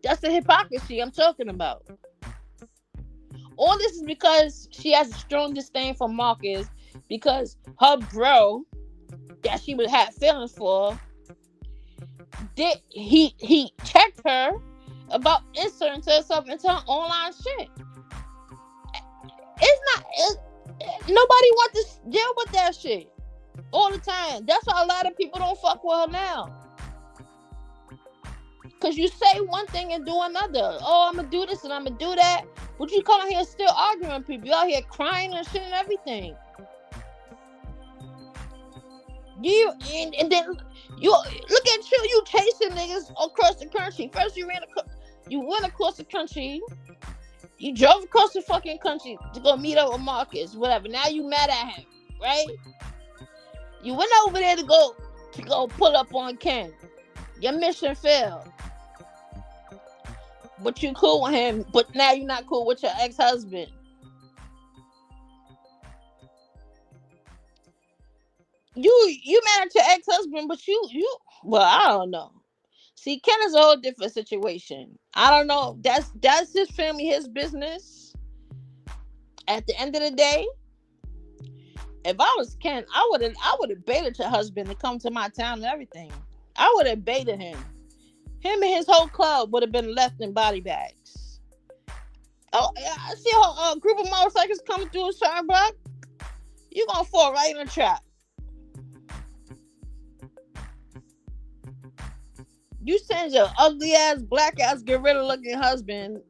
That's the hypocrisy I'm talking about. All this is because she has a strong disdain for Marcus because her bro that she would have feelings for, he checked her about inserting herself into her online shit. Nobody wants to deal with that shit all the time. That's why a lot of people don't fuck with her now. Cause you say one thing and do another. Oh, I'm gonna do this and I'm gonna do that, but you come out here still arguing with people. You out here crying and shit and everything. And then you look at you chasing niggas across the country. First you went across the country. You drove across the fucking country to go meet up with Marcus, whatever. Now you mad at him, right? You went over there to go pull up on Ken. Your mission failed. But you cool with him, but now you're not cool with your ex-husband. You mad at your ex-husband, but well, I don't know. See, Ken is a whole different situation. I don't know. That's his family, his business. At the end of the day, if I was Ken, I would have baited your husband to come to my town and everything. I would have baited him. Him and his whole club would have been left in body bags. Oh, I see a group of motorcycles coming through a certain block. You're gonna fall right in the trap. You send your ugly ass, black ass, gorilla looking husband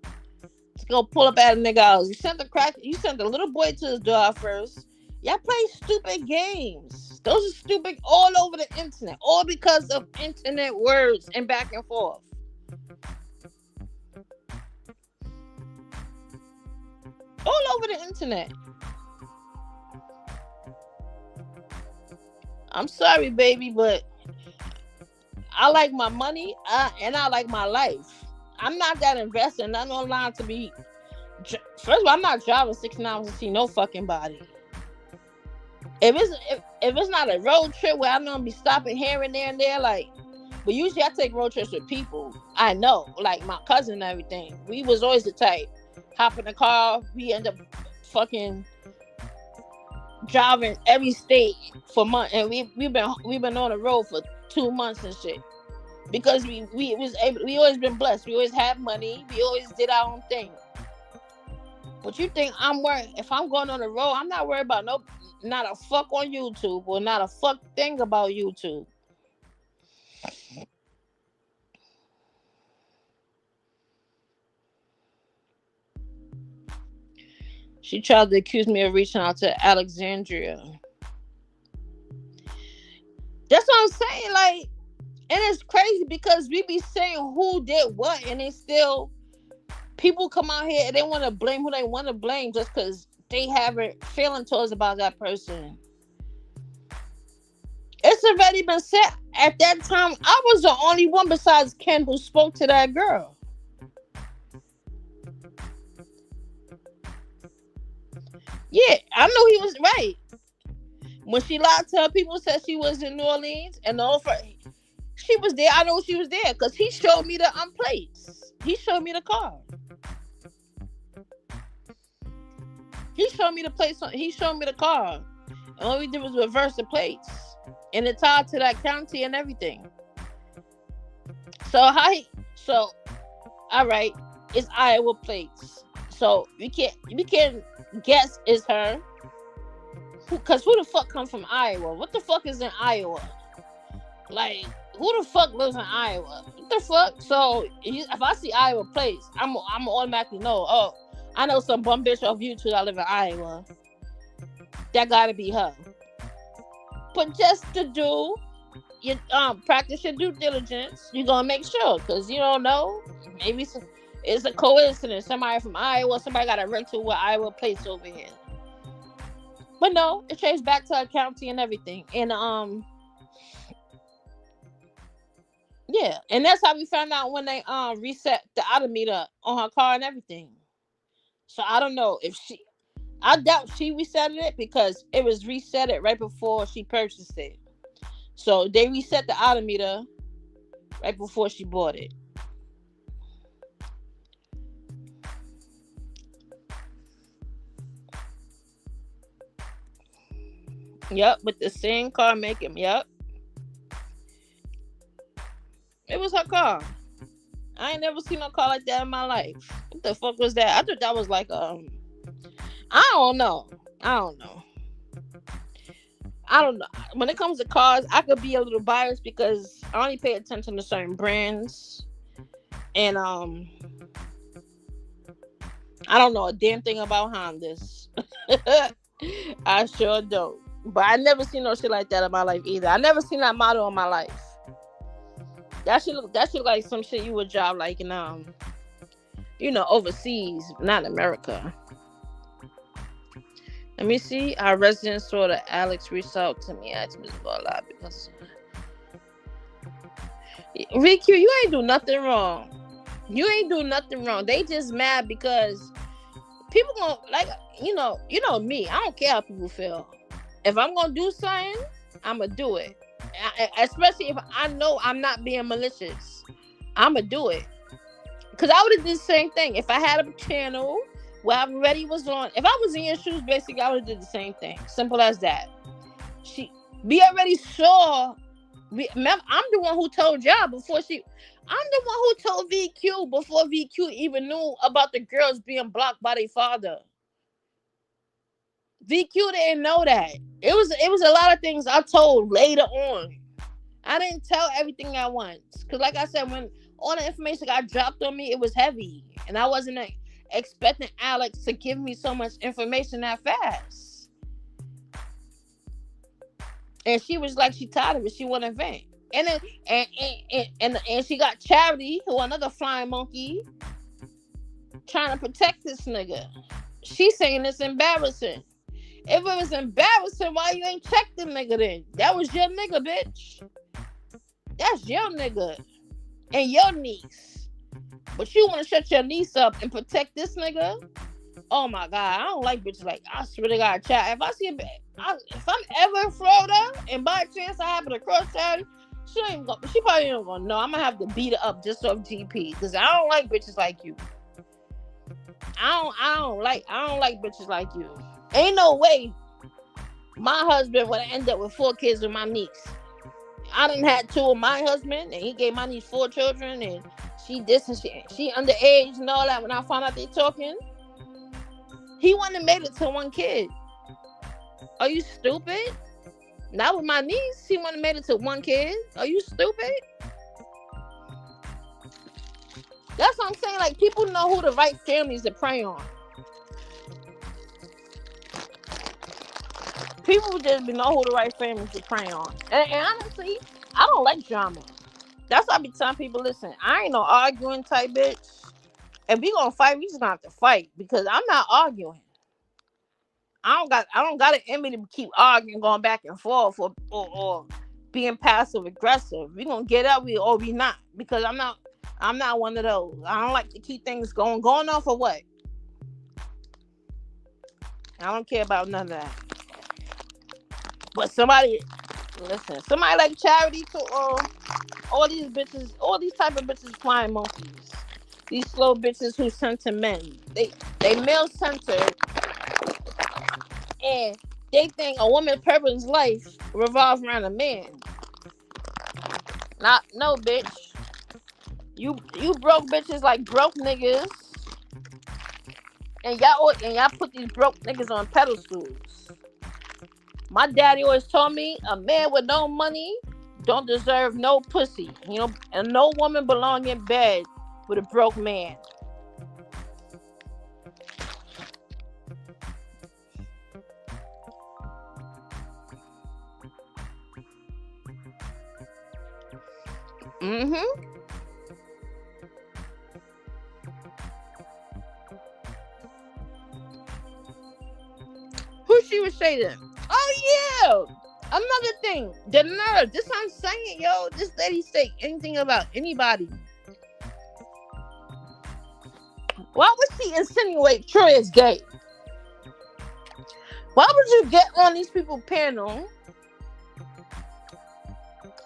to go pull up at a nigga house. You sent the little boy to his door first. Y'all play stupid games. Those are stupid all over the internet. All because of internet words and back and forth. All over the internet. I'm sorry, baby, but I like my money and I like my life. I'm not that invested. I'm not online to be. First of all, I'm not driving 6 hours to see no fucking body. If it's not a road trip where I'm gonna be stopping here and there, like, but usually I take road trips with people I know, like my cousin and everything. We was always the type. Hop in the car, we end up fucking driving every state for months, and we've been on the road for 2 months and shit. Because we always been blessed. We always had money. We always did our own thing. But you think I'm worried? If I'm going on the road, I'm not worried about not a fuck on YouTube or not a fuck thing about YouTube. She tried to accuse me of reaching out to Alexandria. That's what I'm saying. Like, and it's crazy because we be saying who did what, and they still people come out here and they want to blame who they want to blame just because they haven't feeling towards about that person. It's already been said. At that time, I was the only one besides Ken who spoke to that girl. Yeah, I know he was right. When she lied to her, people said she was in New Orleans, and she was there. I know she was there because he showed me the plates. He showed me the car. He showed me the plates. He showed me the car. And all we did was reverse the plates, and it tied to that county and everything. So all right, it's Iowa plates. So we can't guess it's her. Because who the fuck come from Iowa? What the fuck is in Iowa? Like, who the fuck lives in Iowa? What the fuck? So, if I see Iowa place, I'm automatically know, oh, I know some bum bitch off YouTube that live in Iowa. That gotta be her. But just to do, you practice your due diligence, you're gonna make sure, because you don't know. Maybe it's a coincidence. Somebody from Iowa, somebody got a rental with Iowa place over here. But no, it traced back to her county and everything. And yeah, and that's how we found out when they reset the odometer on her car and everything. So I don't know if I doubt she reset it, because it was reset it right before she purchased it. So they reset the odometer right before she bought it. Yep, with the same car making. Yep. It was her car. I ain't never seen no car like that in my life. What the fuck was that? I thought that was like I don't know. When it comes to cars, I could be a little biased because I only pay attention to certain brands. And I don't know a damn thing about Hondas. I sure don't. But I never seen no shit like that in my life either. I never seen that model in my life. That should look like some shit you would drive like in overseas, not America. Let me see. Our resident saw that Alex reached out to me, asked me about a lot because VQ, you ain't do nothing wrong. They just mad because people gonna me. I don't care how people feel. If I'm gonna do something, I'm gonna do it. Especially if I know I'm not being malicious, I'm gonna do it. Because I would have did the same thing if I had a channel where I already was on. If I was in your shoes, basically, I would have did the same thing. Simple as that. We already saw. Remember, I'm the one who told y'all before she. I'm the one who told VQ before VQ even knew about the girls being blocked by their father. VQ didn't know that. It was a lot of things I told later on. I didn't tell everything at once. Because like I said, when all the information got dropped on me, it was heavy. And I wasn't expecting Alex to give me so much information that fast. And she was like, she tired of it. She wanted to vent. And then, and she got Charity, who another flying monkey, trying to protect this nigga. She's saying it's embarrassing. If it was embarrassing, why you ain't checked the nigga then? That was your nigga, bitch. That's your nigga. And your niece. But you want to shut your niece up and protect this nigga? Oh my God. I don't like bitches like, I swear to God, child. If I see if I'm ever in Florida and by chance I happen to cross Charity, she probably ain't gonna know. I'm gonna have to beat her up just off GP. Because I don't like bitches like you. I don't like bitches like you. Ain't no way my husband would end up with 4 kids with my niece. I done had 2 with my husband, and he gave my niece 4 children, and she underage and all that. When I found out they talking, he wouldn't have made it to 1 kid. Are you stupid? Not with my niece. He wouldn't have made it to 1 kid. Are you stupid? That's what I'm saying. Like, people know who the right families to prey on. People just know who the right families to prey on. And honestly, I don't like drama. That's why I be telling people, listen, I ain't no arguing type bitch. If we gonna fight, we just gonna have to fight. Because I'm not arguing. I don't got it in me to keep arguing, going back and forth or being passive aggressive. We gonna get up, we not. Because I'm not one of those. I don't like to keep things going on for what? I don't care about none of that. But somebody like Charity to all these bitches, all these type of bitches flying monkeys. These slow bitches who center men. They male centered, and they think a woman's purpose in life revolves around a man. No, bitch. You broke bitches like broke niggas, and y'all put these broke niggas on pedestals. My daddy always told me a man with no money don't deserve no pussy. And no woman belong in bed with a broke man. Mm-hmm. Who she was shading? Oh yeah. Another thing, the nerve. This I'm saying, yo. This lady say anything about anybody. Why would she insinuate Troy is gay? Why would you get on these people's panel?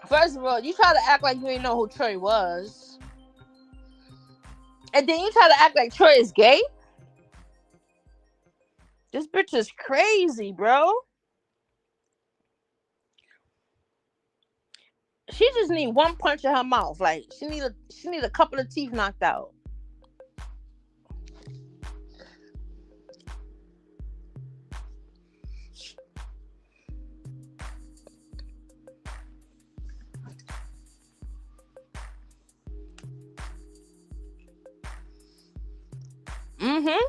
First of all, you try to act like you ain't know who Troy was. And then you try to act like Troy is gay? This bitch is crazy, bro. She just need one punch in her mouth. Like, she need a couple of teeth knocked out. Mm-hmm.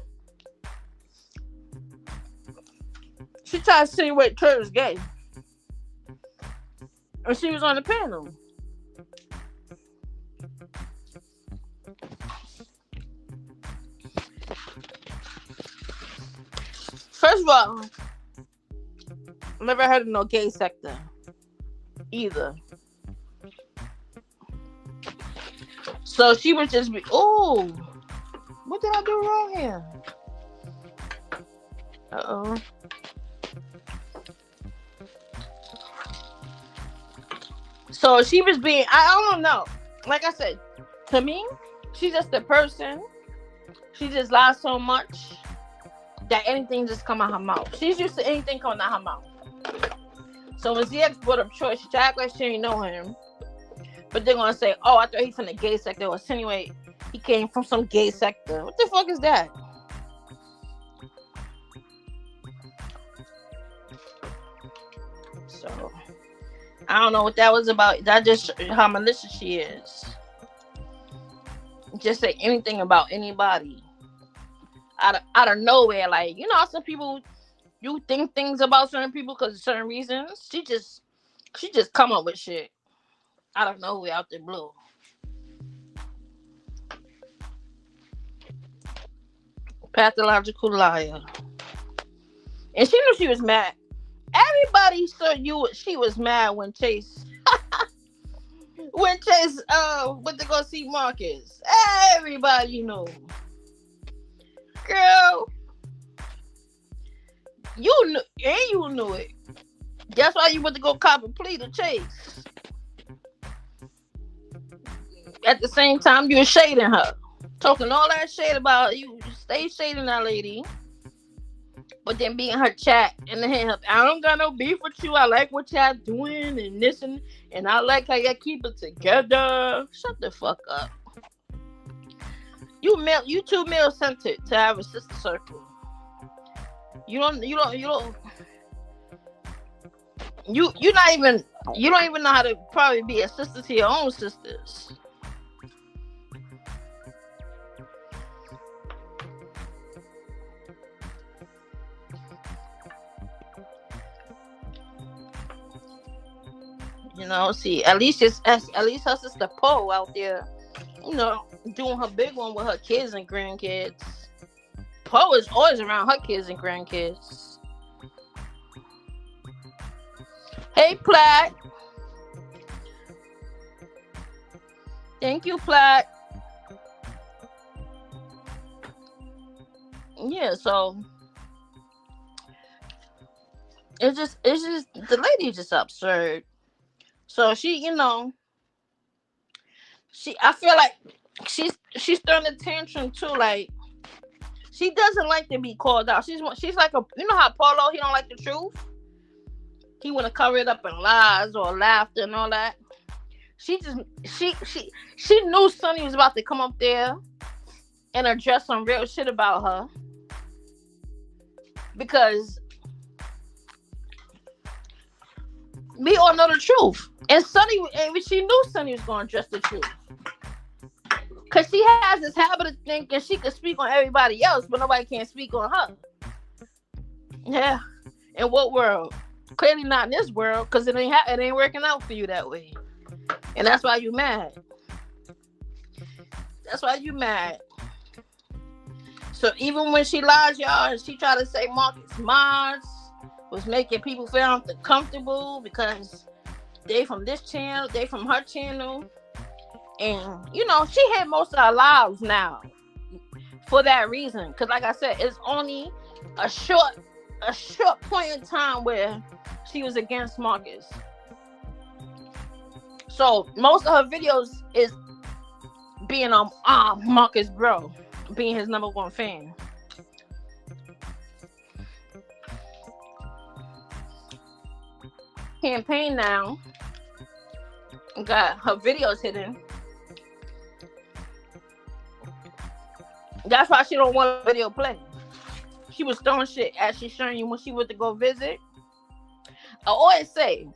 She tried to insinuate Troy was gay. And she was on the panel. First of all, never heard of no gay sector either. So she would just be, oh, what did I do wrong here? Uh-oh. So she was being, I don't know. Like I said, to me, she's just a person. She just lies so much that anything just come out her mouth. She's used to anything coming out her mouth. So when ZX brought up Troy, she act like she didn't know him. But they're going to say, oh, I thought he's from the gay sector. Or insinuate he came from some gay sector. What the fuck is that? So, I don't know what that was about. That just how malicious she is. Just say anything about anybody. Out of nowhere. Like, you know, some people, you think things about certain people because of certain reasons. She just come up with shit. I don't know, out the blue. Pathological liar. And she knew she was mad. Everybody saw she was mad when Chase went to go see Marcus. Everybody knew. Girl, you knew, and you knew it. That's why you went to go cop a plea to Chase. At the same time, you were shading her. Talking all that shade about you. Stay shading that lady. But then be in her chat and then her, I don't got no beef with you. I like what y'all doing and this and I like how y'all keep it together. Shut the fuck up. You too male centered to have a sister circle. You don't even know how to probably be a sister to your own sisters. You know, see, at least her sister Poe out there, you know, doing her big one with her kids and grandkids. Poe is always around her kids and grandkids. Hey, Platt. Thank you, Platt. Yeah, so it's just the lady is just absurd. So she, you know, I feel like she's throwing a tantrum too. Like, she doesn't like to be called out. She's like you know how Polo, he don't like the truth. He want to cover it up in lies or laughter and all that. She knew Sonny was about to come up there and address some real shit about her, because We all know the truth. And she knew Sonny was going to address the truth. Because she has this habit of thinking she can speak on everybody else, but nobody can speak on her. Yeah. In what world? Clearly not in this world, because it ain't working out for you that way. And that's why you mad. That's why you mad. So even when she lied, y'all, and she tried to say Marcus Mars was making people feel uncomfortable because they from this channel, they from her channel. And, you know, she had most of our lives now for that reason. Because like I said, it's only a short point in time where she was against Marcus. So most of her videos is being on Marcus bro, being his number one fan. Campaign now got her videos hidden. That's why she don't want a video play. She was throwing shit as she's showing you when she went to go visit. I always say,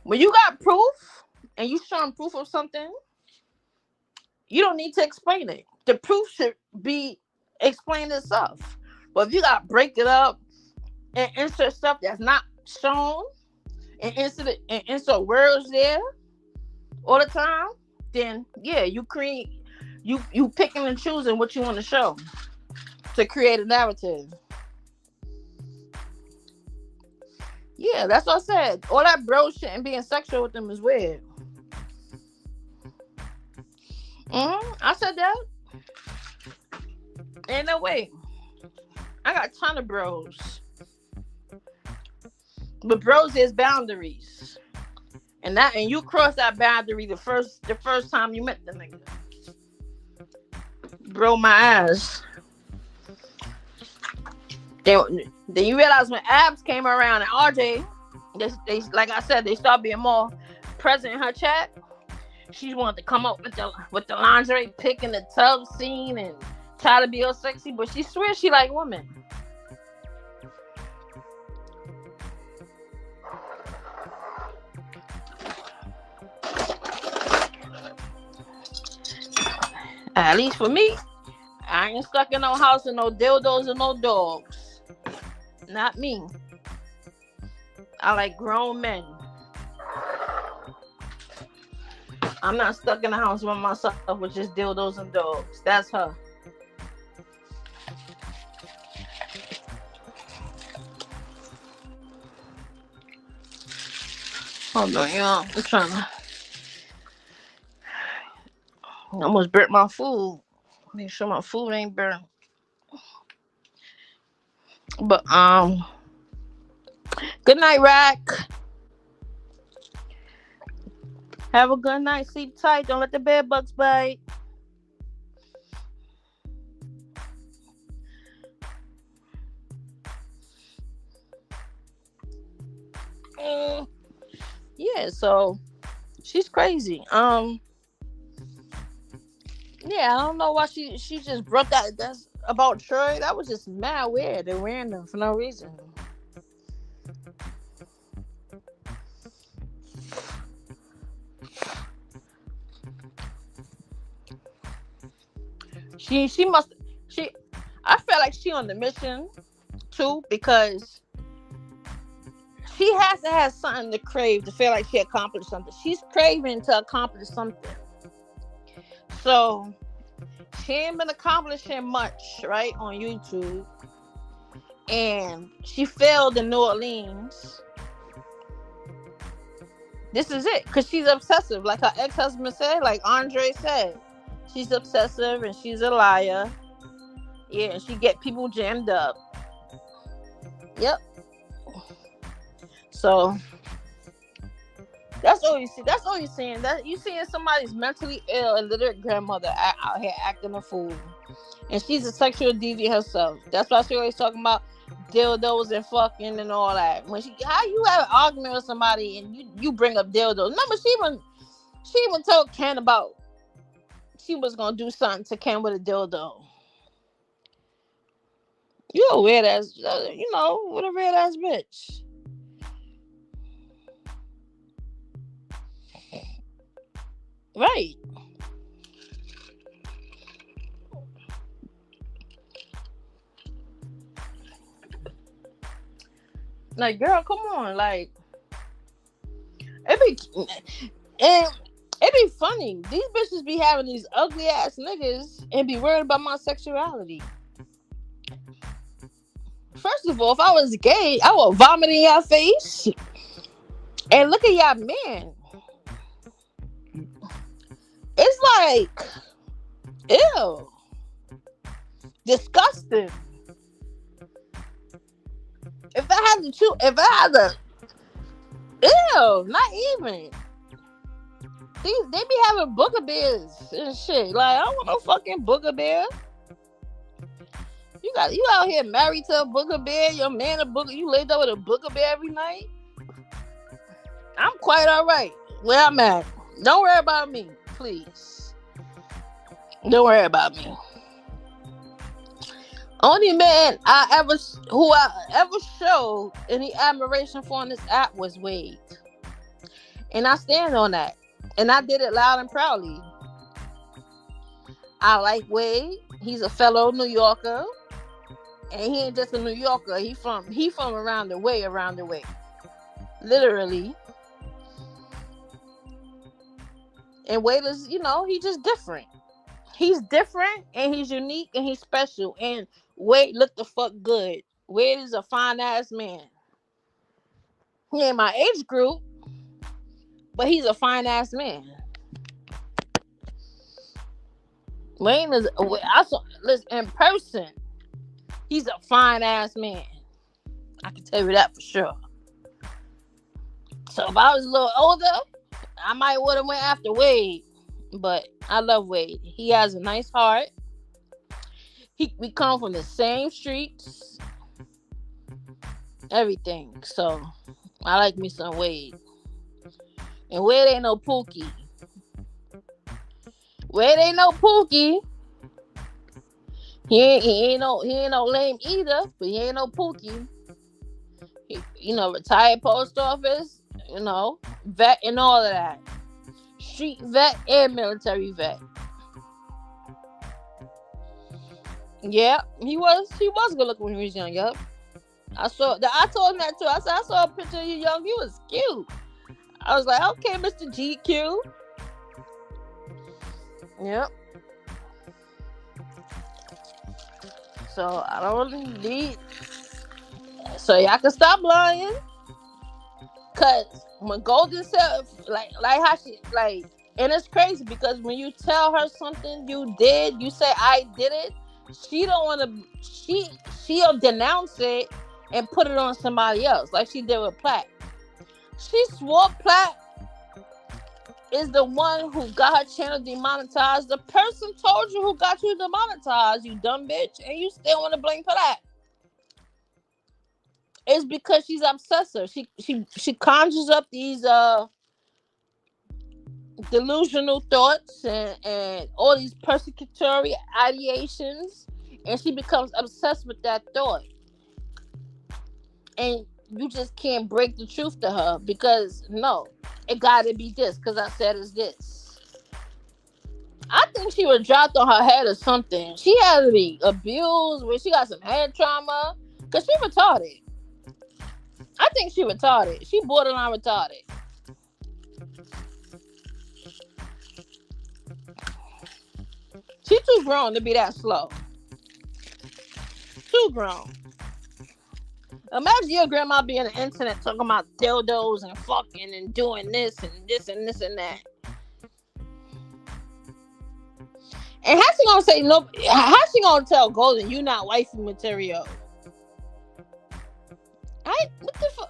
when you got proof and you showing proof of something, you don't need to explain it. The proof should be explained itself. But if you got to break it up and insert stuff that's not shown and insert words there all the time, then yeah, you picking and choosing what you want to show to create a narrative. Yeah, that's what I said. All that bro shit and being sexual with them is weird. I said that. Ain't no way. I got a ton of bros. But bros is boundaries. And you cross that boundary the first time you met the nigga. Bro my ass. Then you realize when Abs came around and RJ, they like I said, they started being more present in her chat. She wanted to come up with the lingerie pic in the tub scene and try to be all sexy, but she swears she like women. At least for me, I ain't stuck in no house with no dildos and no dogs. Not me. I like grown men. I'm not stuck in the house with myself with just dildos and dogs. That's her. Hold on, y'all. I'm trying to. I almost burnt my food. Make sure my food ain't burnt. But good night, Rack. Have a good night. Sleep tight. Don't let the bed bugs bite. Yeah, so she's crazy. Yeah, I don't know why she just brought that's about Troy. That was just mad weird and random for no reason. I feel like she on the mission too, because she has to have something to crave to feel like she accomplished something. She's craving to accomplish something. So she ain't been accomplishing much, right, on YouTube. And she failed in New Orleans. This is it, because she's obsessive. Like her ex-husband said, like Andre said. She's obsessive and she's a liar. Yeah, she get people jammed up. Yep. So that's all you see. That's all you're seeing. That you seeing somebody's mentally ill and little grandmother out here acting a fool, and she's a sexual deviant herself. That's why she always talking about dildos and fucking and all that. How you have an argument with somebody and you bring up dildos? Remember, she even told Ken about she was gonna do something to Ken with a dildo. You a weird ass, what a weird ass bitch. Right. Like, girl, come on. Like, it be and it be funny. These bitches be having these ugly ass niggas and be worried about my sexuality. First of all, if I was gay, I would vomit in your face. And look at y'all men. It's like, ew, disgusting. If I had to choose, if I had to, ew, not even. They be having booger bears and shit. Like, I don't want no fucking booger bear. You out here married to a booger bear, your man a booger, you laid up with a booger bear every night. I'm quite alright where I'm at. Don't worry about me, please. Don't worry about me. Only man who I ever showed any admiration for on this app was Wade. And I stand on that. And I did it loud and proudly. I like Wade. He's a fellow New Yorker. And he ain't just a New Yorker. He from around the way. Literally. And Wade is, he's just different. He's different and he's unique and he's special. And Wade look the fuck good. Wade is a fine ass man. He ain't my age group, but he's a fine ass man. Wayne is, listen, in person, he's a fine ass man. I can tell you that for sure. So if I was a little older, I might would have went after Wade. But I love Wade. He has a nice heart. We come from the same streets. Everything. So I like me some Wade. And Wade ain't no Pookie. Wade ain't no Pookie. He ain't no lame either, but he ain't no Pookie. He, retired post office, vet and all of that. Street vet and military vet. Yeah, he was good looking when he was young. Yup. I told him that too. I said I saw a picture of you young. You was cute. I was like, okay, Mr. GQ. Yep. So I don't really need. So y'all can stop lying. Cause when Golden said like how she like, and it's crazy because when you tell her something you did, you say I did it. She don't want to. She'll denounce it and put it on somebody else, like she did with Platt. She swore Platt is the one who got her channel demonetized. The person told you who got you demonetized, you dumb bitch, and you still want to blame Platt. It's because she's obsessive. She conjures up these delusional thoughts and all these persecutory ideations, and she becomes obsessed with that thought. And you just can't break the truth to her because no, it gotta be this because I said it's this. I think she was dropped on her head or something. She had to be abused, where she got some head trauma because she retarded. I think she retarded. She borderline retarded. She too grown to be that slow. Too grown. Imagine your grandma being on the internet talking about dildos and fucking and doing this and this and this and that. And how she gonna say no? How she gonna tell Golden you not wifey material?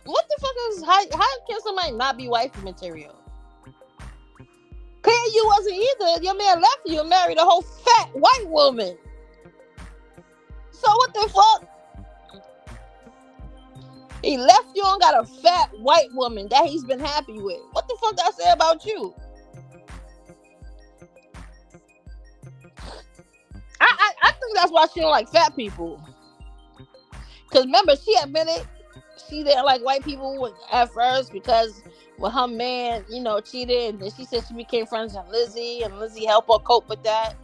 What the fuck is how can somebody not be wifey material? Clear you wasn't either. Your man left you and married a whole fat white woman. So what the fuck? He left you and got a fat white woman that he's been happy with. What the fuck did I say about you? I think that's why she don't like fat people. Because remember, she admitted she didn't like white people at first because Well, her man, cheated, and then she said she became friends with Lizzie, and Lizzie helped her cope with that.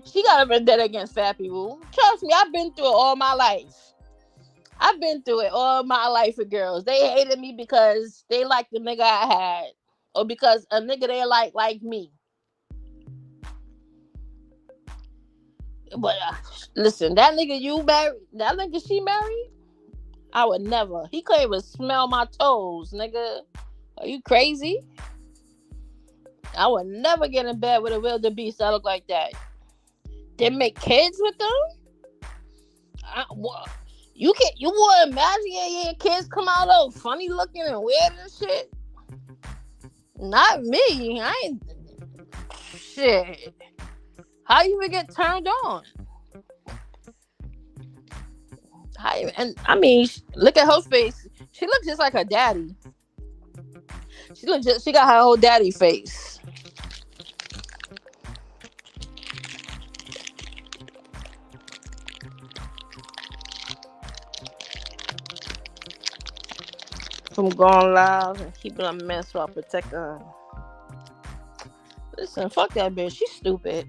She got a vendetta against fat people. Trust me, I've been through it all my life. I've been through it all my life with girls. They hated me because they liked the nigga I had, or because a nigga they like me. But listen, that nigga you married, that nigga she married, I would never. He couldn't even smell my toes, nigga. Are you crazy? I would never get in bed with a wildebeest that look like that. They make kids with them? You would imagine your kids come out all funny looking and weird and shit? Not me. I ain't shit. How you even get turned on? Look at her face. She looks just like her daddy. She got her whole daddy face. From going live and keeping a mess while protecting her. Listen, fuck that bitch. She's stupid.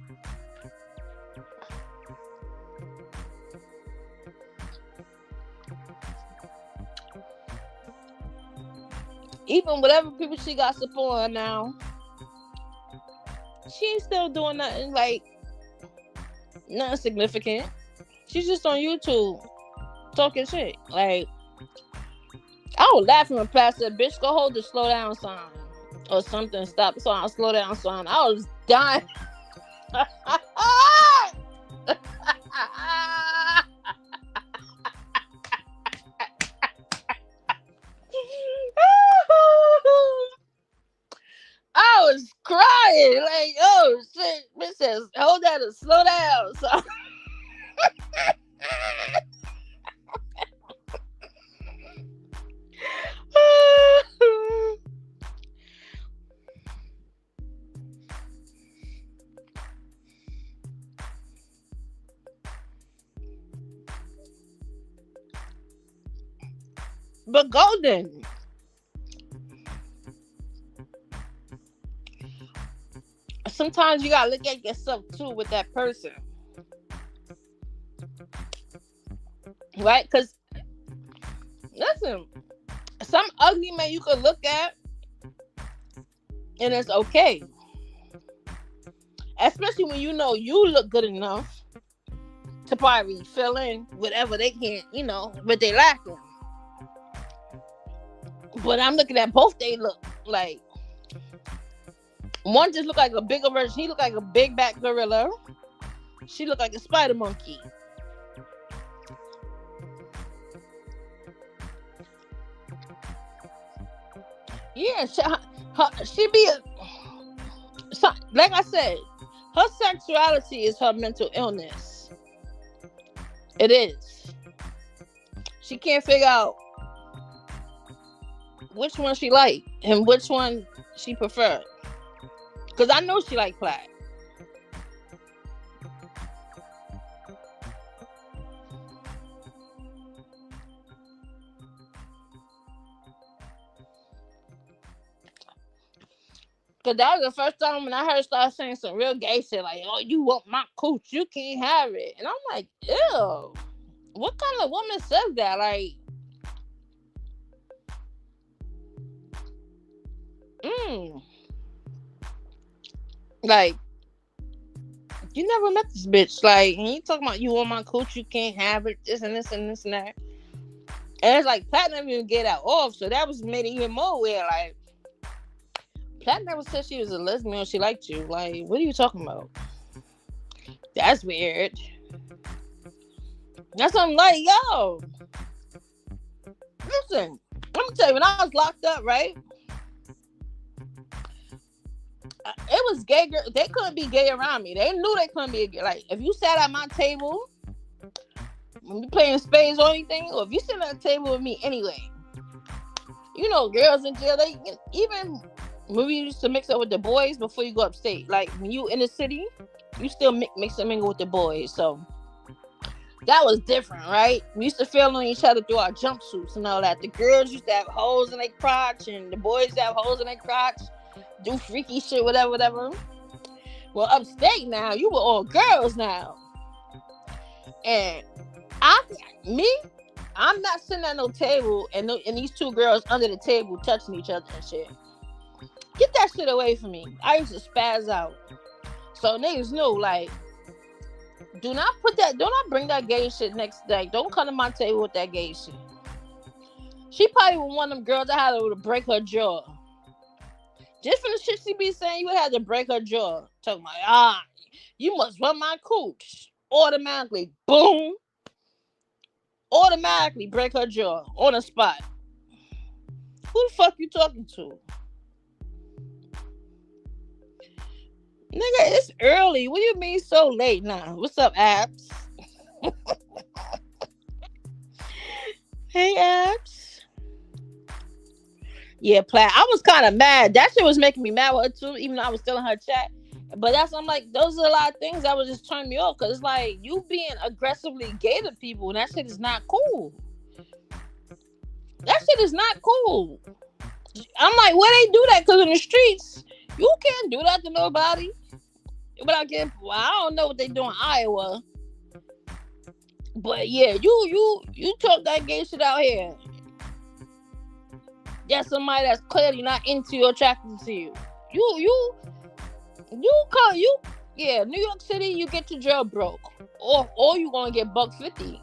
Even whatever people she got support her now, she ain't still doing nothing nothing significant. She's just on YouTube talking shit. Like, I was laughing when Pat said, "Bitch, go hold the slow down sign or something. Stop sign, slow down sign." I was dying. I was crying like, oh shit! Bitch says, "Hold that and slow down." So. But Golden, sometimes you gotta look at yourself too with that person, right? Because listen, some ugly man you could look at and it's okay, especially when you know you look good enough to probably fill in whatever they can't, what they lacking. But I'm looking at both. They look like one just look like a bigger version. He look like a big back gorilla. She look like a spider monkey. Yeah, she be like I said, her sexuality is her mental illness. It is. She can't figure out which one she like and which one she preferred. Because I know she like plaid. Because that was the first time when I heard her start saying some real gay shit like, "Oh, you want my cooch, you can't have it." And I'm like, ew. What kind of woman says that? Like, you never met this bitch. Like, and you talking about you want my cooch, you can't have it, this and this and this and that. And it's like Platinum even get that off, so that was made it even more weird. Like, Platinum never said she was a lesbian or she liked you. Like, what are you talking about? That's weird. That's what I'm like, yo. Listen, let me tell you, when I was locked up, right? It was gay girl. They couldn't be gay around me. They knew they couldn't be gay. Like, if you sat at my table when we playing spades or anything, or if you sit at a table with me anyway, girls in jail, they even when we used to mix up with the boys before you go upstate. Like, when you in the city, you still mix and mingle with the boys. So That was different, right? We used to feel on each other through our jumpsuits and all that. The girls used to have holes in their crotch, and the boys used to have holes in their crotch, do freaky shit, whatever, whatever. Well, upstate now, you were all girls now. And I'm not sitting at no table and these two girls under the table touching each other and shit. Get that shit away from me. I used to spaz out. So niggas knew, like, do not bring that gay shit next day. Don't come to my table with that gay shit. She probably was one of them girls that had to break her jaw. Just for the shit she be saying, you had to break her jaw. Talking about, you must run my cooch. Automatically, boom. Automatically break her jaw on the spot. Who the fuck you talking to? Nigga, it's early. What do you mean so late now? What's up, Abs? Hey, Abs. Yeah, Platt. I was kind of mad. That shit was making me mad with her too, even though I was still in her chat. But I'm like, those are a lot of things that would just turn me off. Because it's like, you being aggressively gay to people, and that shit is not cool. That shit is not cool. I'm like, where they do that? Because in the streets, you can't do that to nobody. But I don't know what they do in Iowa. But yeah, you talk that gay shit out here. That's somebody that's clearly not into you, attracted to you. Yeah, New York City, you get your jail broke. Or you gonna get $150.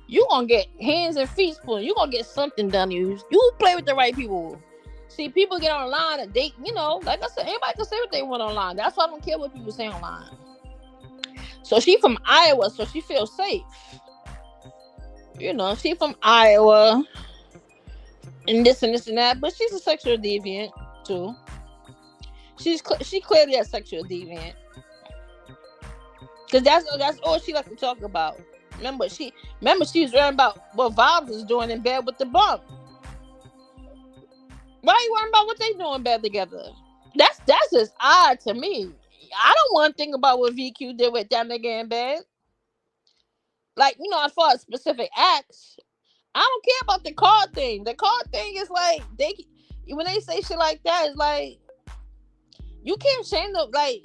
You gonna get hands and feet spoon. You gonna get something done to you. You play with the right people. See, people get online and they, like I said, anybody can say what they want online. That's why I don't care what people say online. So she from Iowa, so she feels safe. She from Iowa. And this and that, but she's a sexual deviant too. She clearly a sexual deviant, because that's all she like to talk about. Remember she was worrying about what Vibes was doing in bed with the bump. Why are you worrying about what they do in bed together? That's just odd to me. I don't want to think about what VQ did with that nigga in bed. Like, as far as specific acts, I don't care about the card thing. The card thing is like, when they say shit like that, it's like, you can't shame them. Like,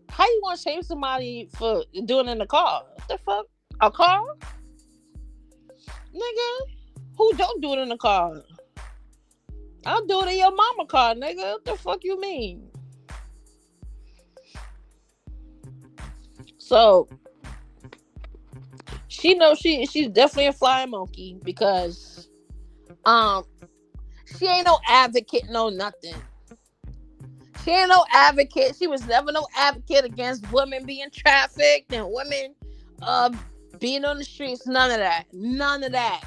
how you want to shame somebody for doing it in the car? What the fuck? A car? Nigga, who don't do it in the car? I'll do it in your mama car, nigga. What the fuck you mean? So, she knows she's definitely a flying monkey, because she ain't no advocate, no nothing. She ain't no advocate. She was never no advocate against women being trafficked and women being on the streets. None of that. None of that.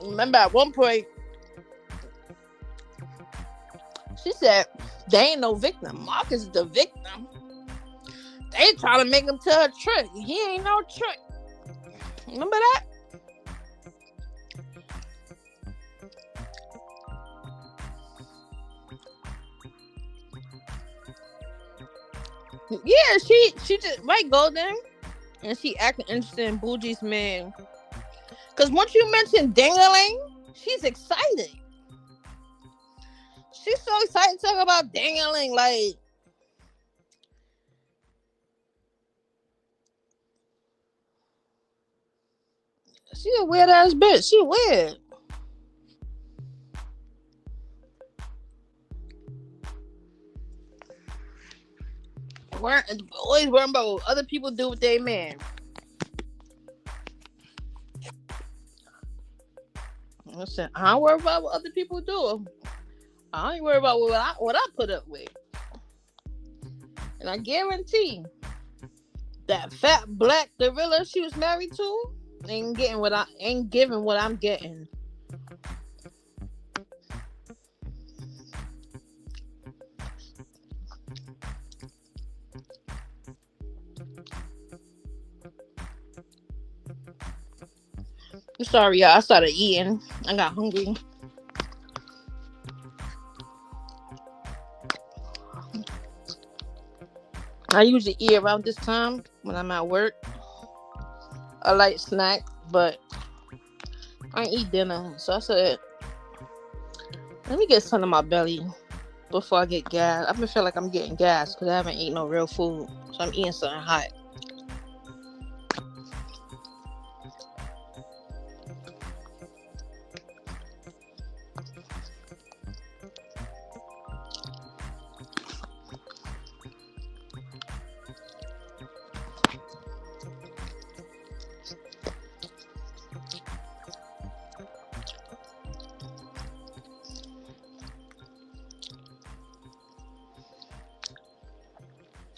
Remember at one point, she said, they ain't no victim. Marcus is the victim. They trying to make him tell a trick. He ain't no trick. Remember that? Yeah, she just, right, Golden. And she acting interested in Boogie's man. Because once you mention dangling, she's excited. She's so excited to talk about dangling. Like, she a weird ass bitch. She weird. Always worrying about what other people do with their man. Listen, I don't worry about what other people do. I ain't worried about what I put up with. And I guarantee that fat black gorilla she was married to ain't giving what I'm getting. Sorry, y'all. I started eating. I got hungry. I usually eat around this time when I'm at work. A light snack, but I eat dinner. So I said, let me get something in my belly before I get gas. I've been feeling like I'm getting gas because I haven't eaten no real food. So I'm eating something hot.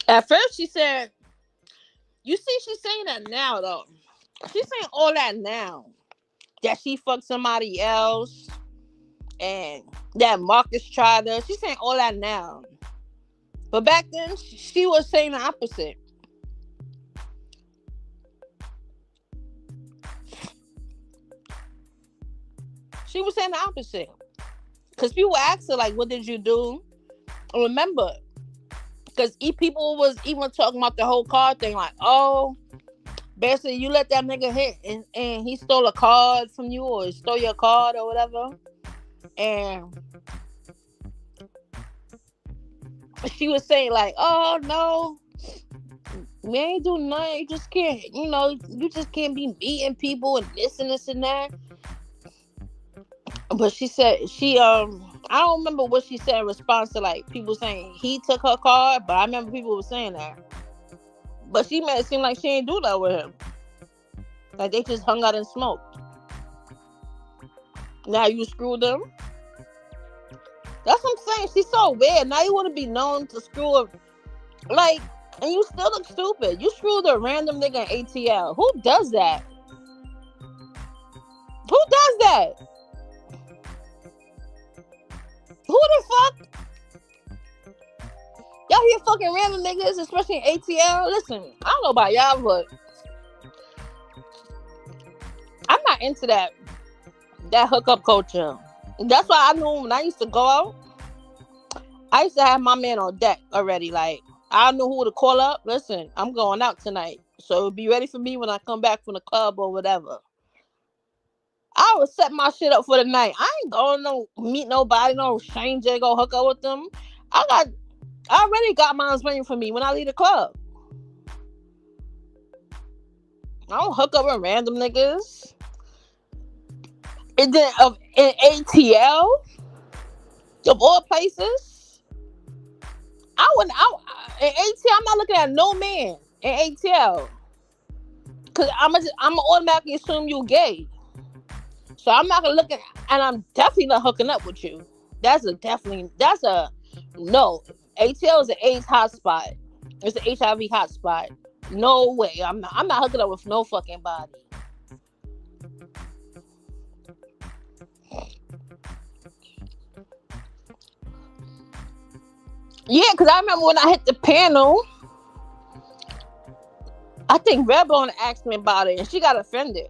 At first she said, you see, she's saying that now though. She's saying all that now. That she fucked somebody else and that Marcus tried her. She's saying all that now. But back then she was saying the opposite. She was saying the opposite. Because people asked her, like, what did you do? And remember, because people was even talking about the whole card thing, like, oh, basically you let that nigga hit and he stole a card from you or stole your card or whatever. And she was saying, like, oh, no, we ain't do nothing. You just can't, you just can't be beating people and this and that. But she said, I don't remember what she said in response to, like, people saying he took her card, but I remember people were saying that. But she made it seem like she ain't do that with him. Like, they just hung out and smoked. Now you screwed them? That's what I'm saying. She's so weird. Now you want to be known to screw her. Like, and you still look stupid. You screwed a random nigga in ATL. Who does that? Who does that? Who the fuck? Y'all hear fucking random niggas, especially in ATL? Listen, I don't know about y'all, but I'm not into that hookup culture. That's why I knew when I used to go out, I used to have my man on deck already. Like, I knew who to call up. Listen, I'm going out tonight, so be ready for me when I come back from the club or whatever. I would set my shit up for the night. I ain't going to meet nobody, no stranger, go hook up with them. I already got mine waiting for me when I leave the club. I don't hook up with random niggas. And then in ATL, of all places, I wouldn't. In ATL, I'm not looking at no man in ATL, cause I'm automatically assume you gay. So I'm not gonna look at, and I'm definitely not hooking up with you. That's a no. ATL is an AIDS hotspot. It's an HIV hotspot. No way. I'm not hooking up with no fucking body. Yeah, because I remember when I hit the panel, I think Redbone asked me about it, and she got offended.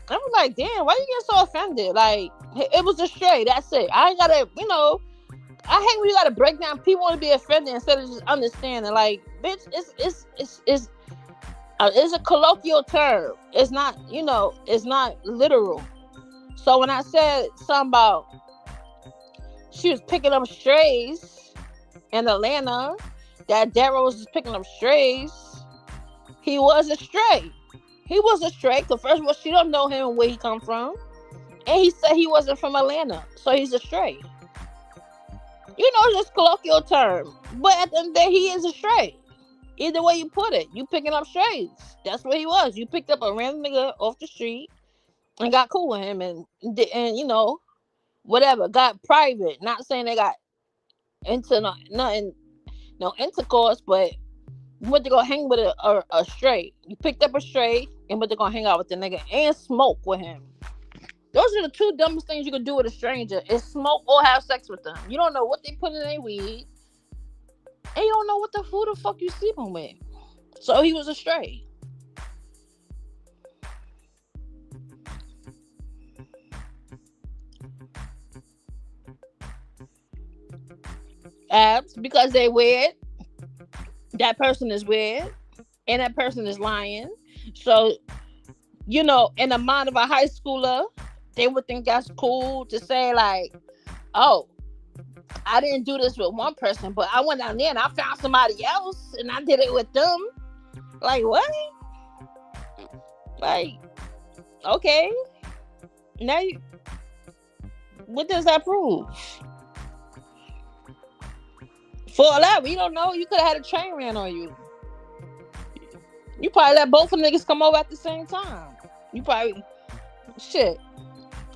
I was like, damn, why you get so offended? Like, it was a stray. That's it. I ain't gotta, I hate when you gotta break down. People want to be offended instead of just understanding. Like, bitch, it's a colloquial term. It's not, it's not literal. So when I said something about she was picking up strays in Atlanta, that Daryl was just picking up strays, he was a stray. He was a stray, because first of all, she don't know him and where he come from. And he said he wasn't from Atlanta, so he's a stray. Just colloquial term. But at the end of the day, he is a stray. Either way you put it, you picking up strays. That's what he was. You picked up a random nigga off the street and got cool with him and whatever. Got private. Not saying they got into nothing, no intercourse, but you went to go hang with a stray. You picked up a stray and went to go hang out with the nigga and smoke with him. Those are the two dumbest things you can do with a stranger: is smoke or have sex with them. You don't know what they put in their weed, and you don't know who the fuck you sleeping with. So he was a stray. abs because they weird. That person is weird, and that person is lying. So, in the mind of a high schooler, they would think that's cool to say like, "Oh, I didn't do this with one person, but I went down there and I found somebody else and I did it with them." Like what? Like, okay, now what does that prove? For all that, we don't know. You could have had a train ran on you. You probably let both of them niggas come over at the same time. You probably shit.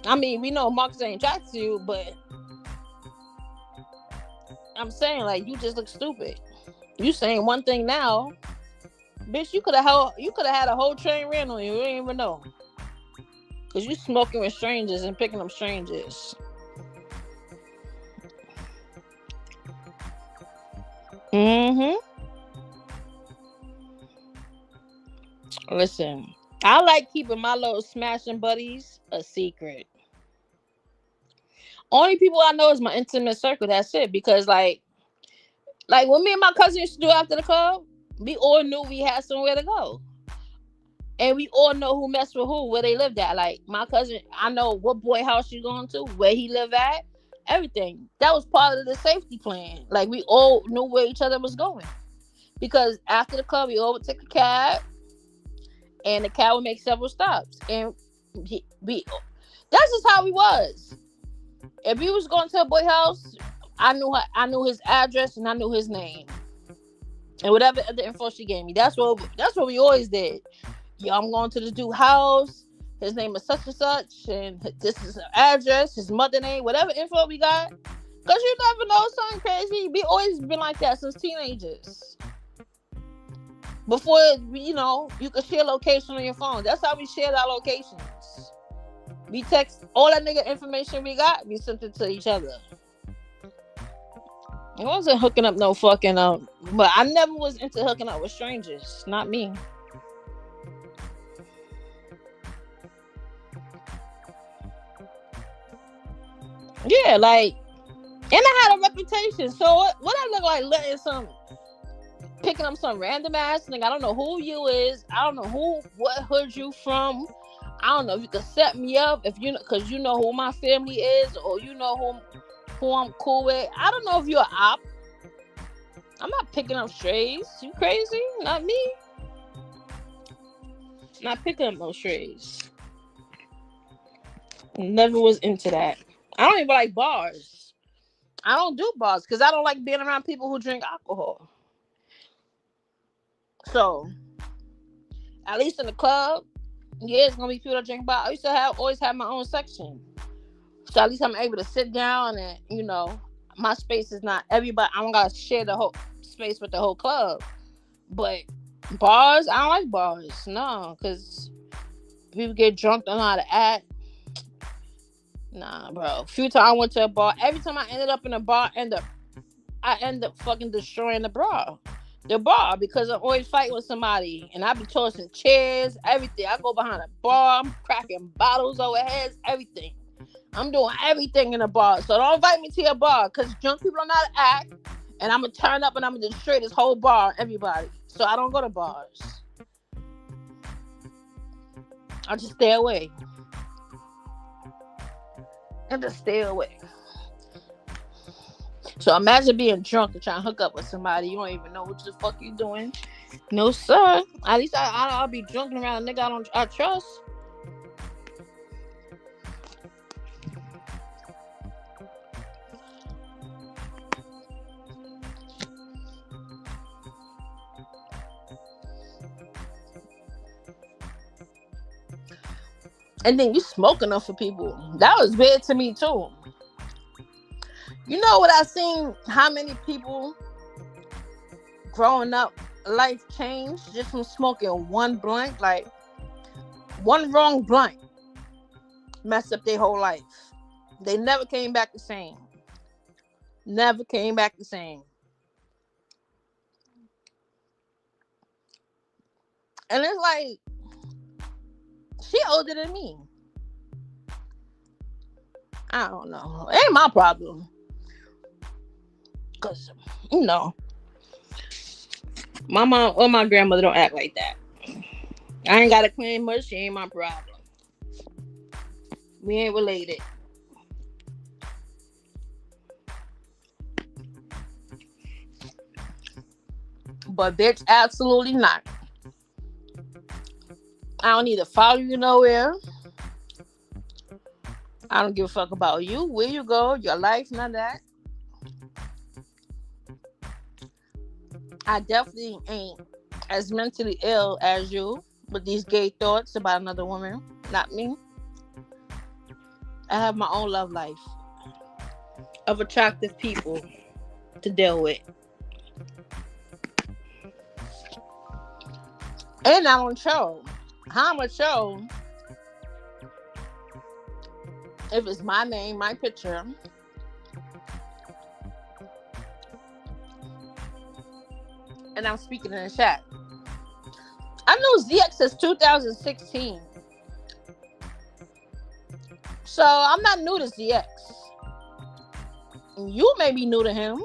I mean, we know Marcus ain't attracted to you, but I'm saying like you just look stupid. You saying one thing now, bitch. You could have had a whole train ran on you. You didn't even know, cause you smoking with strangers and picking up strangers. Listen, I like keeping my little smashing buddies a secret. Only people I know is my intimate circle. That's it. Because like when me and my cousin used to do after the club, we all knew we had somewhere to go, and we all know who messed with who, where they lived at. Like my cousin, I know what boy house she going to, where he live at, everything. That was part of the safety plan. Like we all knew where each other was going, because after the club, we all would take a cab, and the cab would make several stops, and that's just how we was. If we was going to a boy house, I knew his address and I knew his name, and whatever other info she gave me. That's what we always did. Yo, I'm going to this dude house. His name is such and such, and this is his address, his mother name, whatever info we got. Cause you never know something crazy. We always been like that since teenagers. Before you could share location on your phone. That's how we shared our locations. We text all that nigga information we got. We sent it to each other. I wasn't hooking up no fucking but I never was into hooking up with strangers. Not me. Yeah, like, and I had a reputation. So what I look like picking up some random ass nigga. I don't know who you is. I don't know what hood you from. I don't know if you could set me up because you know who my family is, or you know who I'm cool with. I don't know if you're an op. I'm not picking up strays. You crazy? Not me. Not picking up no strays. Never was into that. I don't even like bars. I don't do bars because I don't like being around people who drink alcohol. So, at least in the club, yeah, it's gonna be people that drink bar. I used to always have my own section. So at least I'm able to sit down and, my space is not everybody. I don't gotta share the whole space with the whole club. But bars, I don't like bars. No, because people get drunk, don't know how to act. Nah, bro. A few times I went to a bar. Every time I ended up in a bar, I end up fucking destroying the bar. Because I'm always fighting with somebody. And I be tossing chairs, everything. I go behind a bar, I'm cracking bottles over heads, everything. I'm doing everything in a bar. So don't invite me to your bar, because drunk people don't know how to act. And I'm going to turn up and I'm going to destroy this whole bar, everybody. So I don't go to bars. I just stay away. And just stay away. So imagine being drunk and trying to hook up with somebody. You don't even know what the fuck you doing. No, sir. At least I'll be drunk around a nigga I trust. And then you smoke enough for people. That was weird to me too. You know what I seen? How many people growing up, life changed just from smoking one blunt, like one wrong blunt, messed up their whole life. They never came back the same. Never came back the same. And it's like, she older than me. I don't know. It ain't my problem. Cause you know, my mom or my grandmother don't act like that. I ain't gotta claim much. She ain't my problem. We ain't related. But bitch, absolutely not. I don't need to follow you nowhere. I don't give a fuck about you, where you go, your life, none of that. I definitely ain't as mentally ill as you with these gay thoughts about another woman. Not me. I have my own love life of attractive people to deal with. And I don't show. How I'm gonna show if it's my name, my picture, and I'm speaking in the chat. I know ZX since 2016. So I'm not new to ZX. You may be new to him.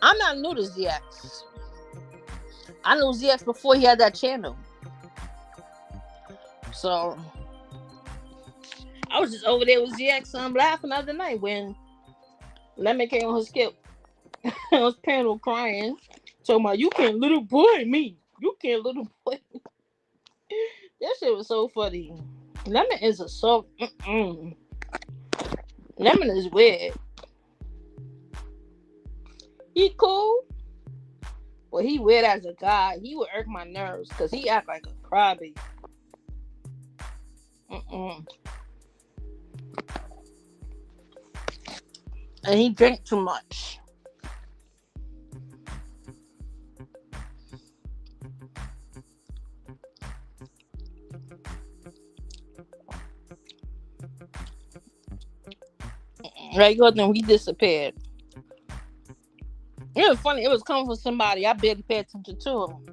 I'm not new to ZX. I knew ZX before he had that channel. So I was just over there with ZX laughing the other night when Lemon came on his skip. I was panel crying. Talking about, you can't little boy me. You can't little boy me. That shit was so funny. Lemon is a so... Lemon is weird. He cool. Well, he weird as a guy. He would irk my nerves because he act like a crybaby. And he drink too much. Right, then we disappeared. It was funny. It was coming from somebody I barely paid attention to him.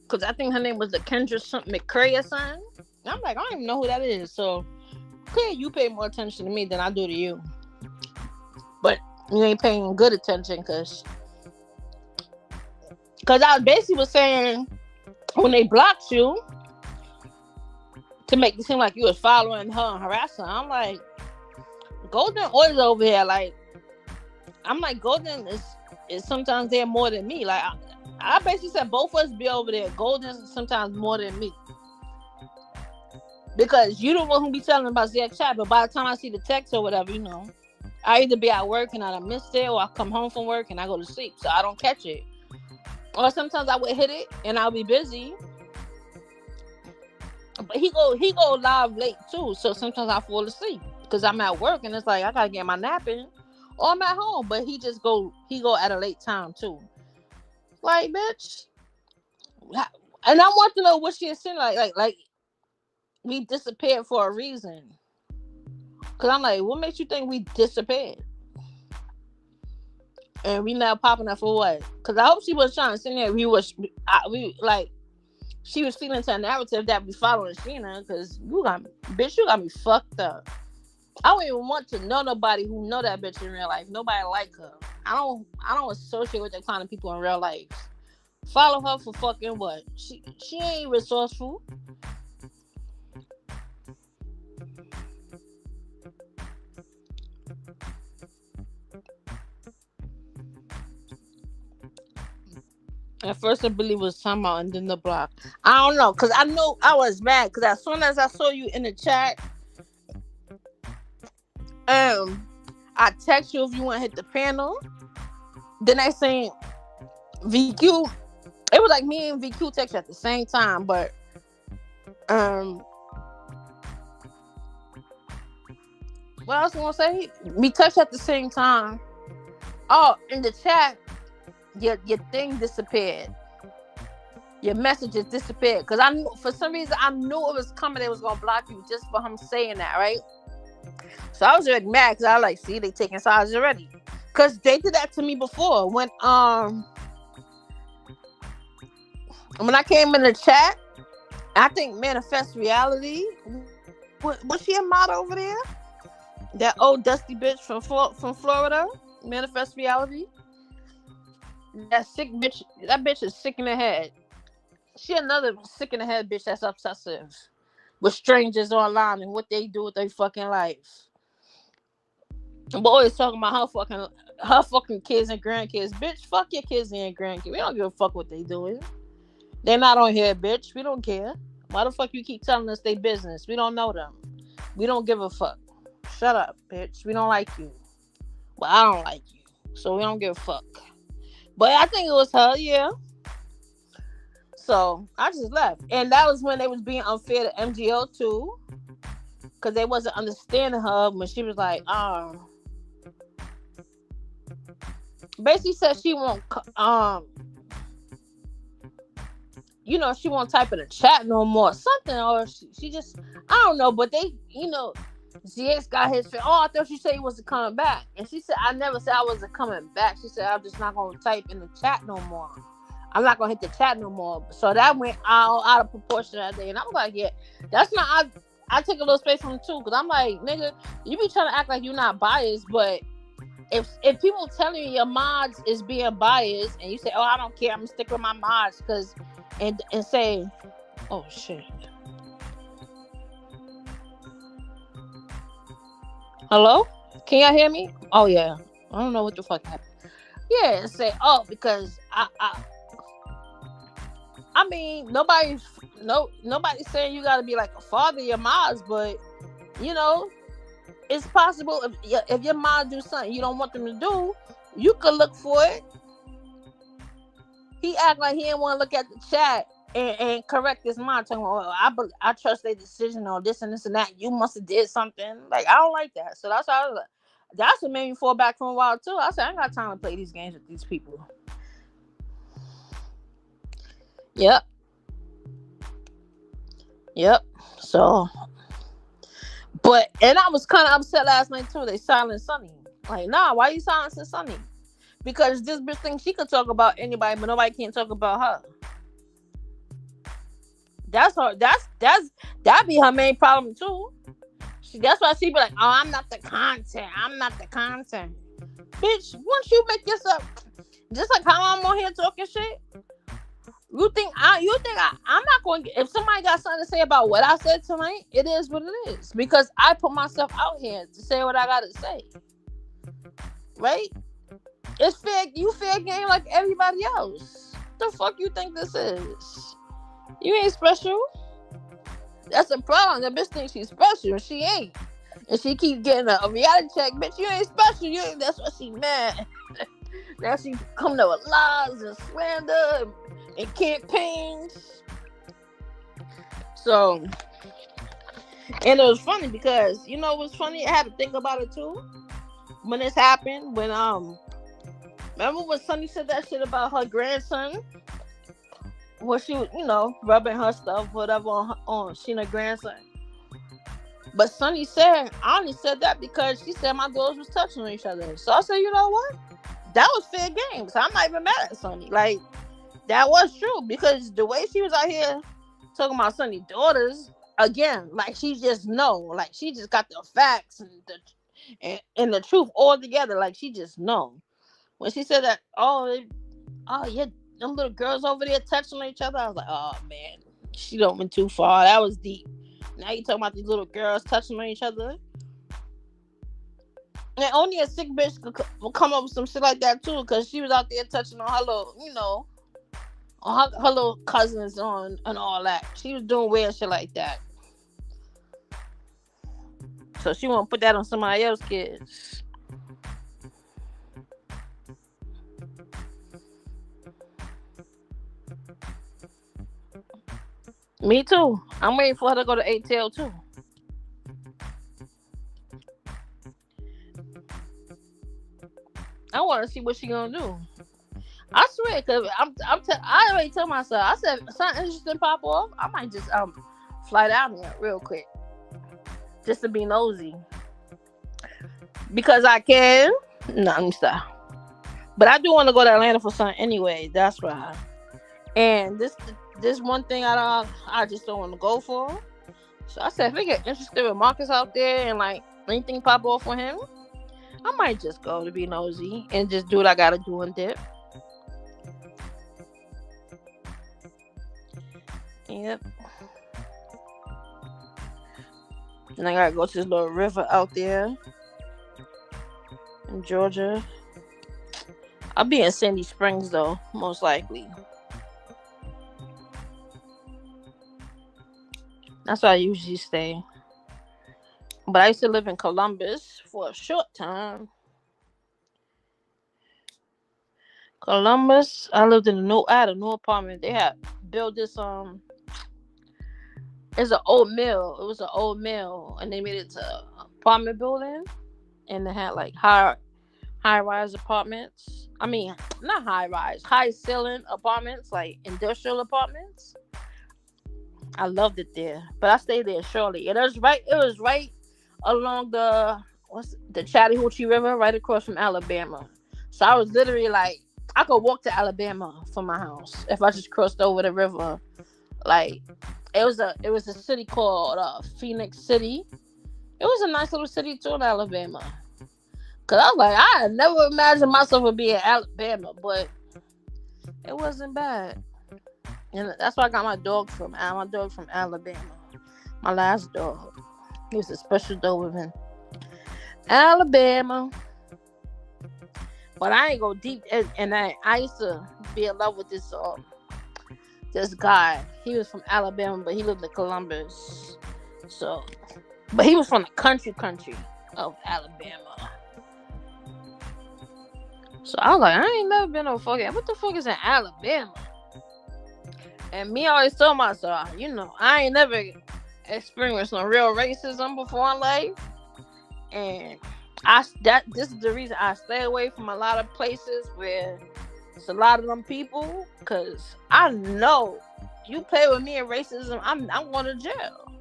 Because I think her name was the Kendra something McCray or something. I'm like, I don't even know who that is. So, clearly you pay more attention to me than I do to you. But you ain't paying good attention because I basically was saying when they blocked you to make it seem like you was following her and harassing her. I'm like, Golden always over here. Like, I'm like, Golden is sometimes there more than me. Like, I basically said both of us be over there. Golden is sometimes more than me. Because you the one who be telling about ZX chat, but by the time I see the text or whatever, you know, I either be at work and I missed it, or I come home from work and I go to sleep, so I don't catch it. Or sometimes I would hit it and I'll be busy. But he go live late too, so sometimes I fall asleep because I'm at work and it's like I gotta get my nap in, or I'm at home. But he go at a late time too. Like, bitch, and I want to know what she is saying. Like we disappeared for a reason. Cause I'm like, what makes you think we disappeared? And we now popping up for what? Cause I hope she was trying to sit there. She was feeling to a narrative that we following Sheena. Cause you got me fucked up. I don't even want to know nobody who know that bitch in real life. Nobody like her. I don't associate with that kind of people in real life. Follow her for fucking what? She ain't resourceful. At first, I believe it was talking about and then the block. I don't know, because I know I was mad. Because as soon as I saw you in the chat, I text you if you want to hit the panel. Then I saying VQ. It was like me and VQ text at the same time, but what else I want to say? We text at the same time. Oh, in the chat. Your thing disappeared. Your messages disappeared. Because I knew, for some reason, I knew it was coming. They was going to block you just for him saying that, right? So I was already mad because I was like, see, they taking sides already. Because they did that to me before. When I came in the chat, I think Manifest Reality, was she a mod over there? That old dusty bitch from Florida? manifest reality. That sick bitch. That bitch is sick in the head. She another sick in the head bitch that's obsessive with strangers online and what they do with their fucking life. I'm always talking about her fucking kids and grandkids. Bitch, fuck your kids and your grandkids. We don't give a fuck what they doing. They're not on here, bitch. We don't care. Why the fuck you keep telling us they business? We don't know them. We don't give a fuck. Shut up, bitch. We don't like you. Well, I don't like you. So we don't give a fuck. But I think it was her, yeah. So I just left. And that was when they was being unfair to MGO too. Cause they wasn't understanding her when she was like, basically said she won't she won't type in the chat no more, something, or she just, I don't know, but they, ZX got his face. Oh, I thought she said he wasn't coming back, and she said, I never said I wasn't coming back. She said, I'm just not gonna type in the chat no more. I'm not gonna hit the chat no more. So that went out of proportion that day, and I was like, yeah, that's not. I took a little space from him too, because I'm like, nigga, you be trying to act like you're not biased, but if people telling you your mods is being biased, and you say, oh, I don't care, I'm gonna stick with my mods, because and say, oh shit, hello, can y'all hear me? Oh yeah, I don't know what the fuck happened. Yeah, and say, oh, because I mean, nobody's saying you gotta be like a father of your mods, but it's possible if your mom do something you don't want them to do, you could look for it. He act like he didn't want to look at the chat and correct his mom, talking about, I trust their decision on this and this and that. You must have did something. Like, I don't like that. So that's why I was like, that's what made me fall back from a while too. I said, I ain't got time to play these games with these people. Yep. So, and I was kind of upset last night too. They silenced Sunny. Like, nah, why you silencing Sunny? Because this bitch thinks she could talk about anybody, but nobody can't talk about her. That's her. That be her main problem too. That's why she be like, oh, I'm not the content. Bitch, once you make yourself, just like how I'm on here talking shit, you think I'm not going to, if somebody got something to say about what I said tonight, it is what it is. Because I put myself out here to say what I got to say. Right? It's fair. You fair game like everybody else. The fuck you think this is? You ain't special. That's a problem. That bitch thinks she's special and she ain't. And she keep getting a reality check. Bitch, you ain't special. You ain't. That's why she mad. Now she coming up with lies and slander and campaigns. So, and it was funny because, it was funny? I had to think about it too. When this happened, remember when Sunny said that shit about her grandson? Well, she was, rubbing her stuff, whatever, on Sheena's grandson. But Sunny said, I only said that because she said my daughters was touching each other. So I said, you know what? That was fair game. So I'm not even mad at Sunny. Like, that was true. Because the way she was out here talking about Sunny's daughters, again, like, she just know. Like, she just got the facts and the truth all together. Like, she just know. When she said that, yeah, them little girls over there touching each other, I was like, oh, man, she don't went too far. That was deep. Now you talking about these little girls touching on each other? And only a sick bitch will come up with some shit like that, too, because she was out there touching on her little, on her little cousins and all that. She was doing weird shit like that. So she won't put that on somebody else's kids. Me too. I'm waiting for her to go to ATL too. I want to see what she gonna do. I swear, cause I already told myself. I said something interesting pop off. I might just fly down there real quick, just to be nosy. Because I can. No, let me stop. But I do want to go to Atlanta for something anyway. That's right. And this one thing I just don't want to go for. So I said, if we get interested with Marcus out there and like anything pop off for him, I might just go to be nosy and just do what I gotta do and dip. Yep. And I gotta go to this little river out there in Georgia. I'll be in Sandy Springs though, most likely. That's where I usually stay. But I used to live in Columbus for a short time. Columbus, I lived in I had a new apartment. They had built this it's an old mill. It was an old mill, and they made it to an apartment building, and they had like high rise apartments. I mean, not high rise, high ceiling apartments, like industrial apartments. I loved it there, but I stayed there shortly. And it was right. It was right along the Chattahoochee River, right across from Alabama. So I was literally like, I could walk to Alabama from my house if I just crossed over the river. Like, it was a city called Phoenix City. It was a nice little city too in Alabama. Cause I was like, I had never imagined myself would be in Alabama, but it wasn't bad. And that's why I got my dog from Alabama. My last dog. He was a special dog in Alabama. But I ain't go deep, and I used to be in love with this guy. He was from Alabama, but he lived in Columbus. So, but he was from the country of Alabama. So I was like, I ain't never been no fucking. What the fuck is in Alabama? And me always told myself, I ain't never experienced no real racism before in life, and this is the reason I stay away from a lot of places where it's a lot of them people, because I know you play with me in racism, I'm going to jail.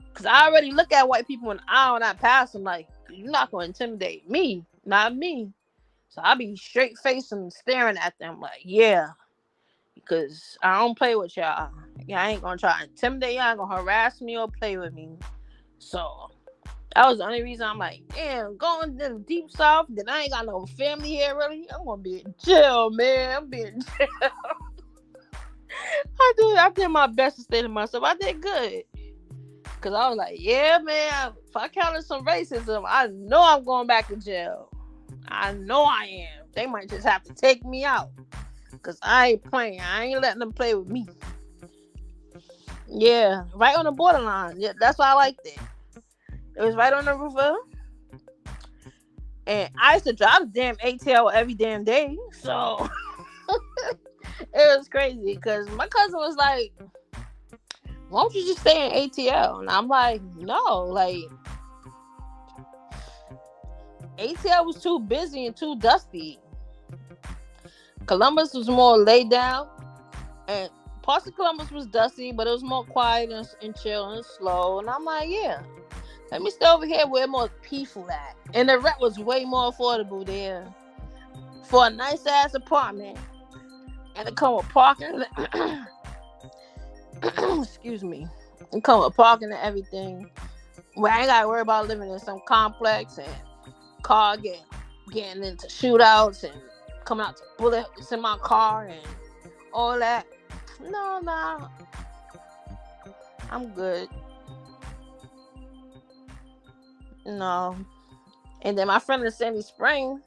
Because I already look at white people in the eye when I pass them like, you're not going to intimidate me, not me. So I be straight facing and staring at them like, yeah, because I don't play with y'all. Yeah, I ain't going to try to intimidate y'all, ain't going to harass me or play with me. So that was the only reason I'm like, damn, going to the deep south, then I ain't got no family here really. I'm gonna be in jail, man. I'm being in jail. I did my best to stay to myself. I did good. Cause I was like, yeah, man, if I counted some racism, I know I'm going back to jail. I know I am. They might just have to take me out. Cause I ain't playing. I ain't letting them play with me. Yeah, right on the borderline. Yeah, that's why I liked it. It was right on the river. And I used to drive the damn ATL every damn day. So it was crazy. Because my cousin was like, why don't you just stay in ATL? And I'm like, no. Like, ATL was too busy and too dusty. Columbus was more laid down. And parts of Columbus was dusty, but it was more quiet and chill and slow. And I'm like, yeah. Let me stay over here where more peaceful at. And the rent was way more affordable there. For a nice ass apartment. And it come with parking. Excuse me. It come with parking and everything. Where I ain't gotta worry about living in some complex and car getting into shootouts and coming out to bullets in my car and all that. No. I'm good. No. And then my friend in Sandy Springs,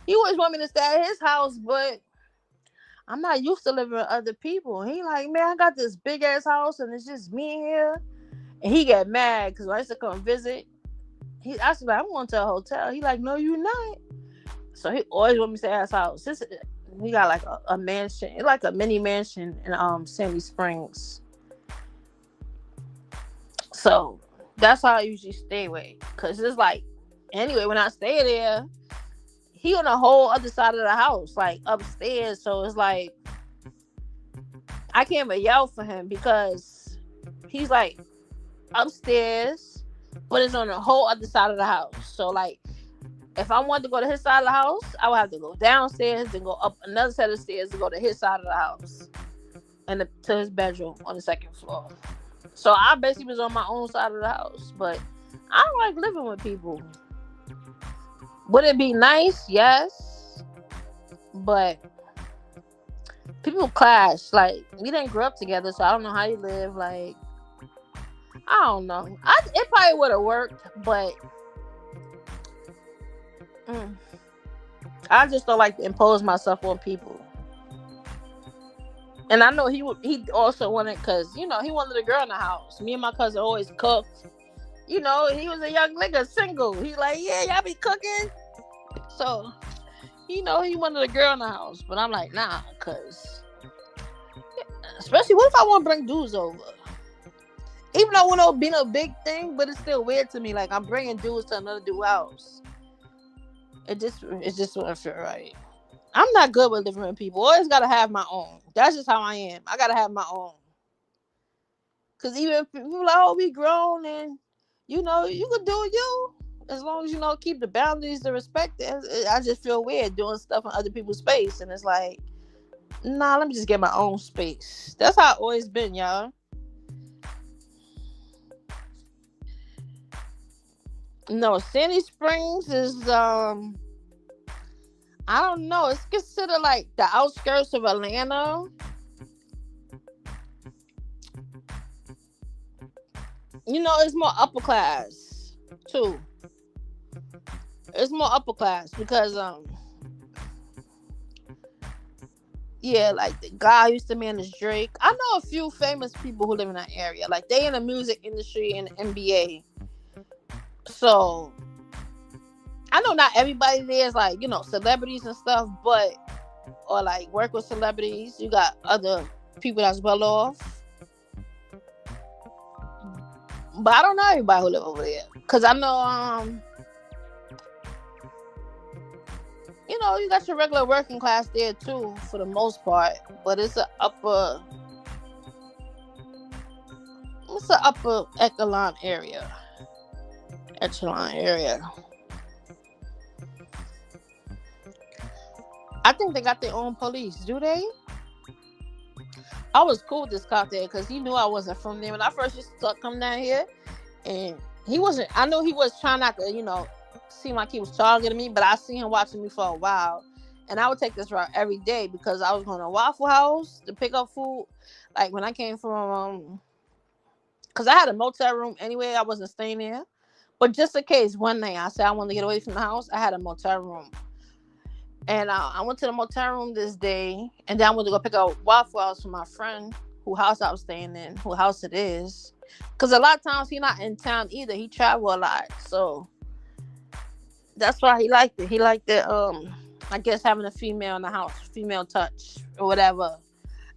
he always want me to stay at his house, but I'm not used to living with other people. He like, man, I got this big ass house and it's just me here. And he got mad because when I used to come visit, I was like, I'm going to a hotel. He like, no, you not. So he always want me to stay at his house. He got like a mansion. It's like a mini mansion in Sandy Springs. So that's how I usually stay away. Because it's like, anyway, when I stay there, he on the whole other side of the house, like upstairs. So it's like, I can't even yell for him because he's like upstairs, but it's on the whole other side of the house. So like, if I wanted to go to his side of the house, I would have to go downstairs and go up another set of stairs to go to his side of the house and to his bedroom on the second floor. So I basically was on my own side of the house, but I don't like living with people. Would it be nice? Yes, but people clash. Like we didn't grow up together, so I don't know how you live. Like I don't know. It probably would have worked, but mm, I just don't like to impose myself on people. And I know he also wanted, because he wanted a girl in the house. Me and my cousin always cooked. He was a young nigga, single. He like, yeah, y'all be cooking. So he wanted a girl in the house, but I'm like, nah, cause especially what if I want to bring dudes over? Even though it won't be no big thing, but it's still weird to me. Like I'm bringing dudes to another dude house. It just wouldn't feel right. I'm not good with living with people. Always gotta have my own. That's just how I am. I gotta have my own. Cause even if people like, oh, we grown and you can do you. As long as keep the boundaries, the respect. I just feel weird doing stuff in other people's space, and it's like, nah, let me just get my own space. That's how I've always been, y'all. No, Sandy Springs is I don't know. It's considered like the outskirts of Atlanta. It's more upper class too. It's more upper class because yeah, like the guy who used to manage Drake. I know a few famous people who live in that area. Like they in the music industry and the NBA. So I know not everybody there is like, celebrities and stuff, but or like work with celebrities. You got other people that's well off. But I don't know everybody who live over there. Cause I know you got your regular working class there too, for the most part. But it's an upper echelon area. I think they got their own police. Do they? I was cool with this cop there because he knew I wasn't from there. When I first used to come down here, and he wasn't. I know he was trying not to, seem like he was targeting me, but I seen him watching me for a while. And I would take this route every day because I was going to Waffle House to pick up food. Like when I came from, because I had a motel room anyway. I wasn't staying there. But just in case, one night I said I wanted to get away from the house, I had a motel room. And I went to the motel room this day, and then I went to go pick up Waffle House from my friend, whose house I was staying in, whose house it is. Because a lot of times he not in town either. He travel a lot. So that's why he liked it. He liked it, I guess, having a female in the house, female touch or whatever.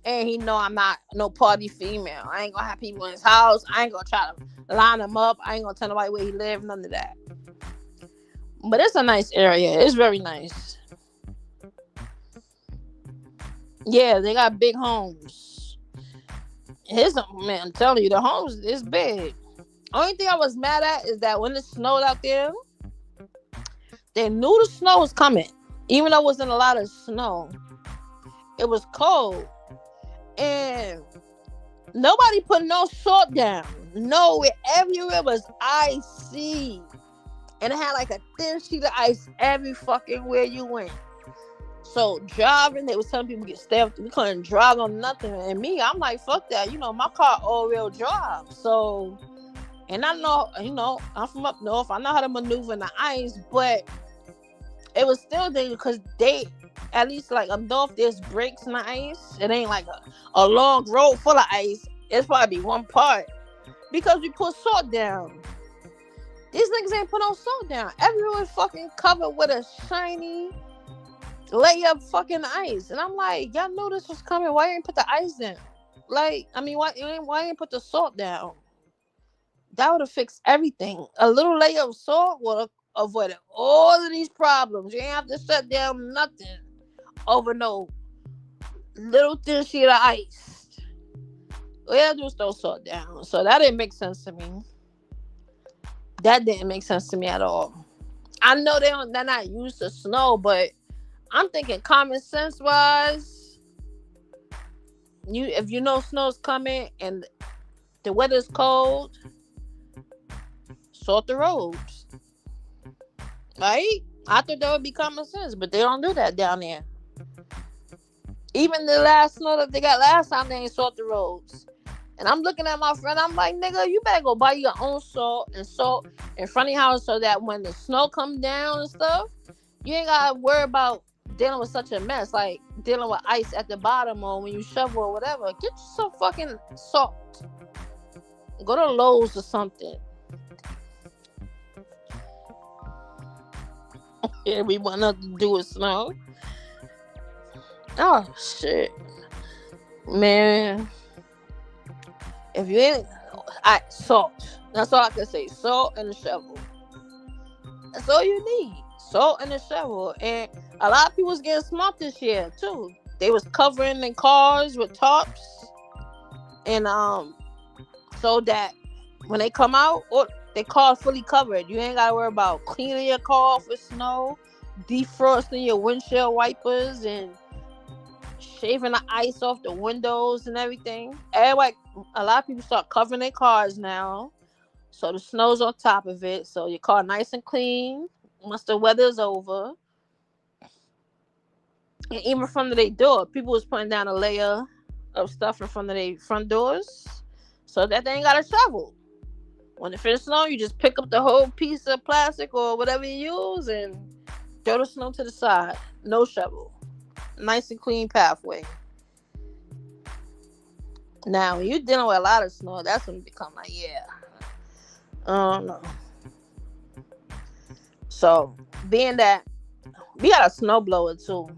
And he know I'm not no party female. I ain't gonna have people in his house. I ain't gonna try to line him up. I ain't gonna tell nobody where he live. None of that. But it's a nice area. It's very nice. Yeah, they got big homes. Man, I'm telling you, the homes is big. Only thing I was mad at is that when it snowed out there, they knew the snow was coming. Even though it wasn't a lot of snow, it was cold. And nobody put no salt down. No, everywhere was icy. And it had like a thin sheet of ice every fucking where you went. So driving, they was telling people get stabbed. We couldn't drive on nothing. And me, I'm like, fuck that. My car all-wheel drive. So, and I know, I'm from up north. I know how to maneuver in the ice, but it was still dangerous because at least like up north, there's breaks in the ice. It ain't like a long road full of ice. It's probably one part because we put salt down. These niggas ain't put no salt down. Everyone was fucking covered with a shiny layer of fucking ice. And I'm like, y'all knew this was coming. Why ain't put the ice down? Like, I mean, why ain't put the salt down? That would have fixed everything. A little layer of salt would have avoided all of these problems. You ain't have to shut down nothing over no little thin sheet of ice. All you have to do is throw salt down. So that didn't make sense to me. That didn't make sense to me at all. I know they're not used to snow, but I'm thinking common sense wise, if you know snow's coming and the weather's cold, salt the roads. Right? I thought that would be common sense, but they don't do that down there. Even the last snow that they got last time, they ain't salt the roads. And I'm looking at my friend. I'm like, nigga, you better go buy your own salt and salt in front of your house so that when the snow comes down and stuff, you ain't gotta worry about dealing with such a mess, like dealing with ice at the bottom or when you shovel or whatever. Get you some fucking salt. Go to Lowe's or something. Yeah, we want nothing to do with snow. Oh shit, man. If you ain't, salt. That's all I can say. Salt and a shovel. That's all you need. Salt and a shovel. And a lot of people was getting smart this year too. They was covering their cars with tarps, and so that when they come out, or their car fully covered. You ain't gotta worry about cleaning your car off with snow, defrosting your windshield wipers, and shaving the ice off the windows and everything. Everybody, a lot of people start covering their cars now, so the snow's on top of it, so your car nice and clean once the weather's over. And even from their door, people was putting down a layer of stuff in front of their front doors, so that they ain't got to shovel. When it finishes snow, you just pick up the whole piece of plastic or whatever you use and throw the snow to the side. No shovel. Nice and clean pathway. Now, when you're dealing with a lot of snow, that's when you become like, yeah. I don't know. So, being that we got a snow blower too.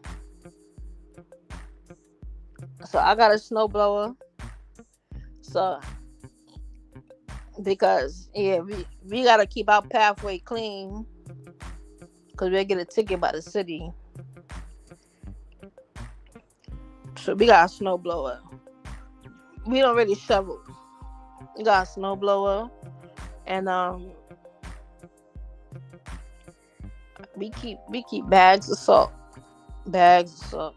So, I got a snow blower. So, because, yeah, we got to keep our pathway clean. Because we'll get a ticket by the city. So, we got a snow blower. We don't really shovel. We got a snow blower. And, we keep bags of salt. Bags of salt.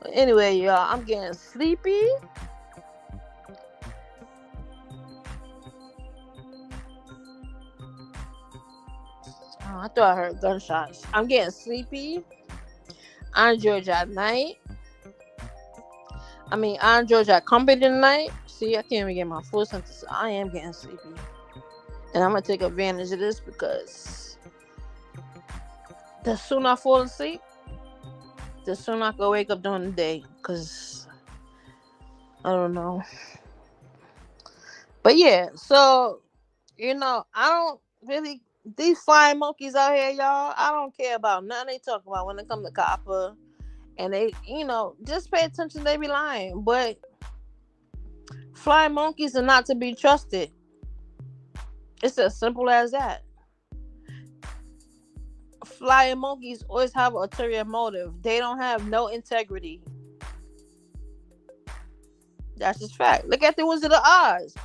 But anyway, y'all, I'm getting sleepy. Oh, I thought I heard gunshots. I'm getting sleepy. I enjoyed y'all night. I enjoyed y'all company tonight. See, I can't even get my full sentence. I am getting sleepy. And I'm going to take advantage of this because the sooner I fall asleep, the sooner I can wake up during the day. Because, I don't know. But yeah, so, I don't really, these flying monkeys out here, y'all, I don't care about nothing they talk about when it comes to copper. And they, just pay attention, they be lying. But flying monkeys are not to be trusted. It's as simple as that. Flying monkeys always have an ulterior motive. They don't have no integrity. That's just fact. Look at the Wizard of Oz.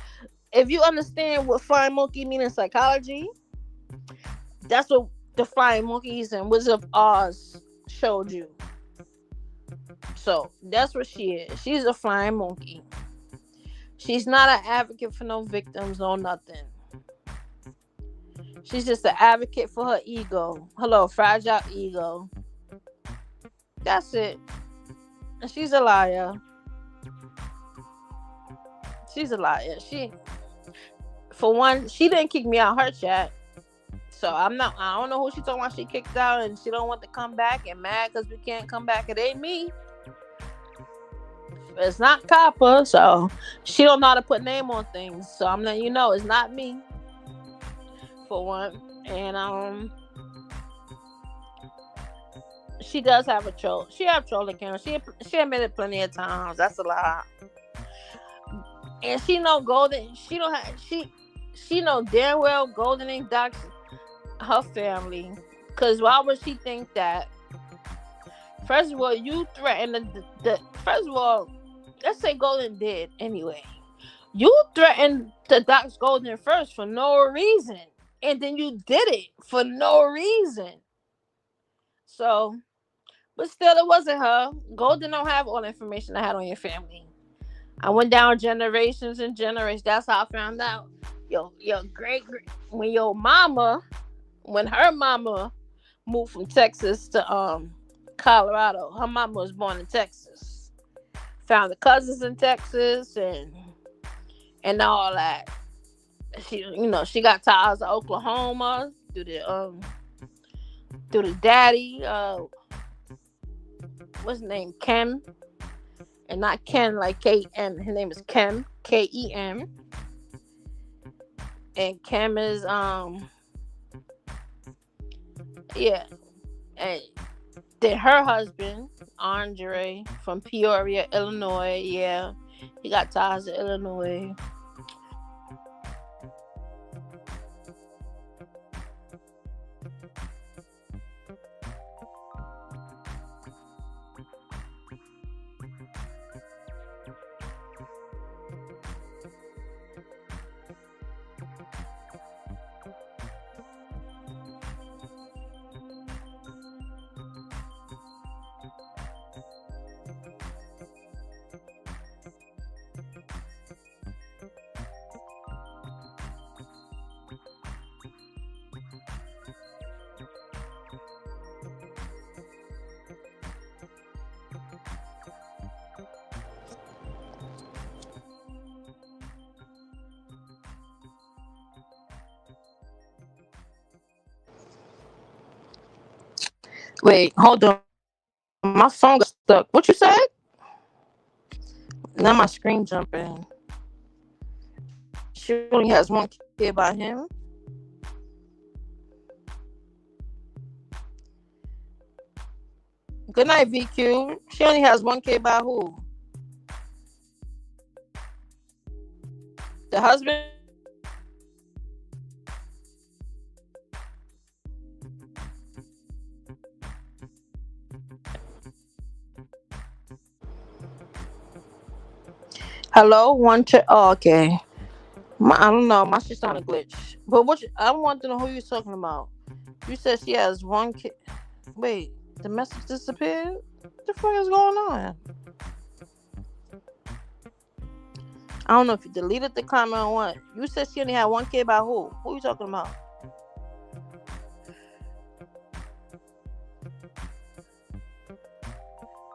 If you understand what flying monkey mean in psychology, that's what the flying monkeys and Wizard of Oz showed you. So that's what she is. She's a flying monkey. She's not an advocate for no victims, no nothing. She's just an advocate for her ego. Hello, fragile ego. That's it. And she's a liar. She's a liar. For one, she didn't kick me out her chat. So I don't know who she talking about she kicked out and she don't want to come back and mad because we can't come back. It ain't me. It's not Copper, so she don't know how to put name on things. So I'm letting you know it's not me. For one. And she does have a troll. She have troll account. She admitted plenty of times. That's a lie. And she know Golden. She know damn well Golden ain't dox her family. Cause why would she think that? First of all, you threatened first of all, let's say Golden did anyway. You threatened to dox Golden first for no reason. And then you did it for no reason. So, but still, it wasn't her. Golden don't have all the information I had on your family. I went down generations and generations. That's how I found out Your great when your mama when her mama moved from Texas to Colorado. Her mama was born in Texas. Found the cousins in Texas and all that. She got ties to Oklahoma through the daddy. What's his name? Ken, and not Ken like Ken. His name is Kem, Kem, and Kem is yeah, and then her husband Andre from Peoria, Illinois. Yeah, he got ties to Illinois. Wait, hold on. My phone got stuck. What you said? Now my screen jumping. She only has one kid by him. Good night, VQ. She only has one kid by who? The husband? Hello? Oh, okay. I don't know. My shit's on a glitch. But I want to know who you're talking about. You said she has one kid. Wait, the message disappeared? What the fuck is going on? I don't know if you deleted the comment or what. You said she only had one kid by who? Who you talking about?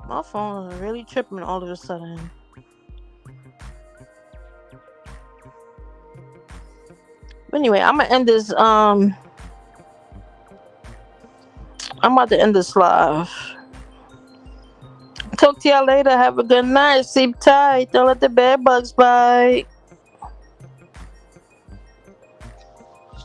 My phone is really tripping all of a sudden. Anyway, I'm gonna end this. I'm about to end this live. Talk to y'all later. Have a good night. Sleep tight. Don't let the bed bugs bite.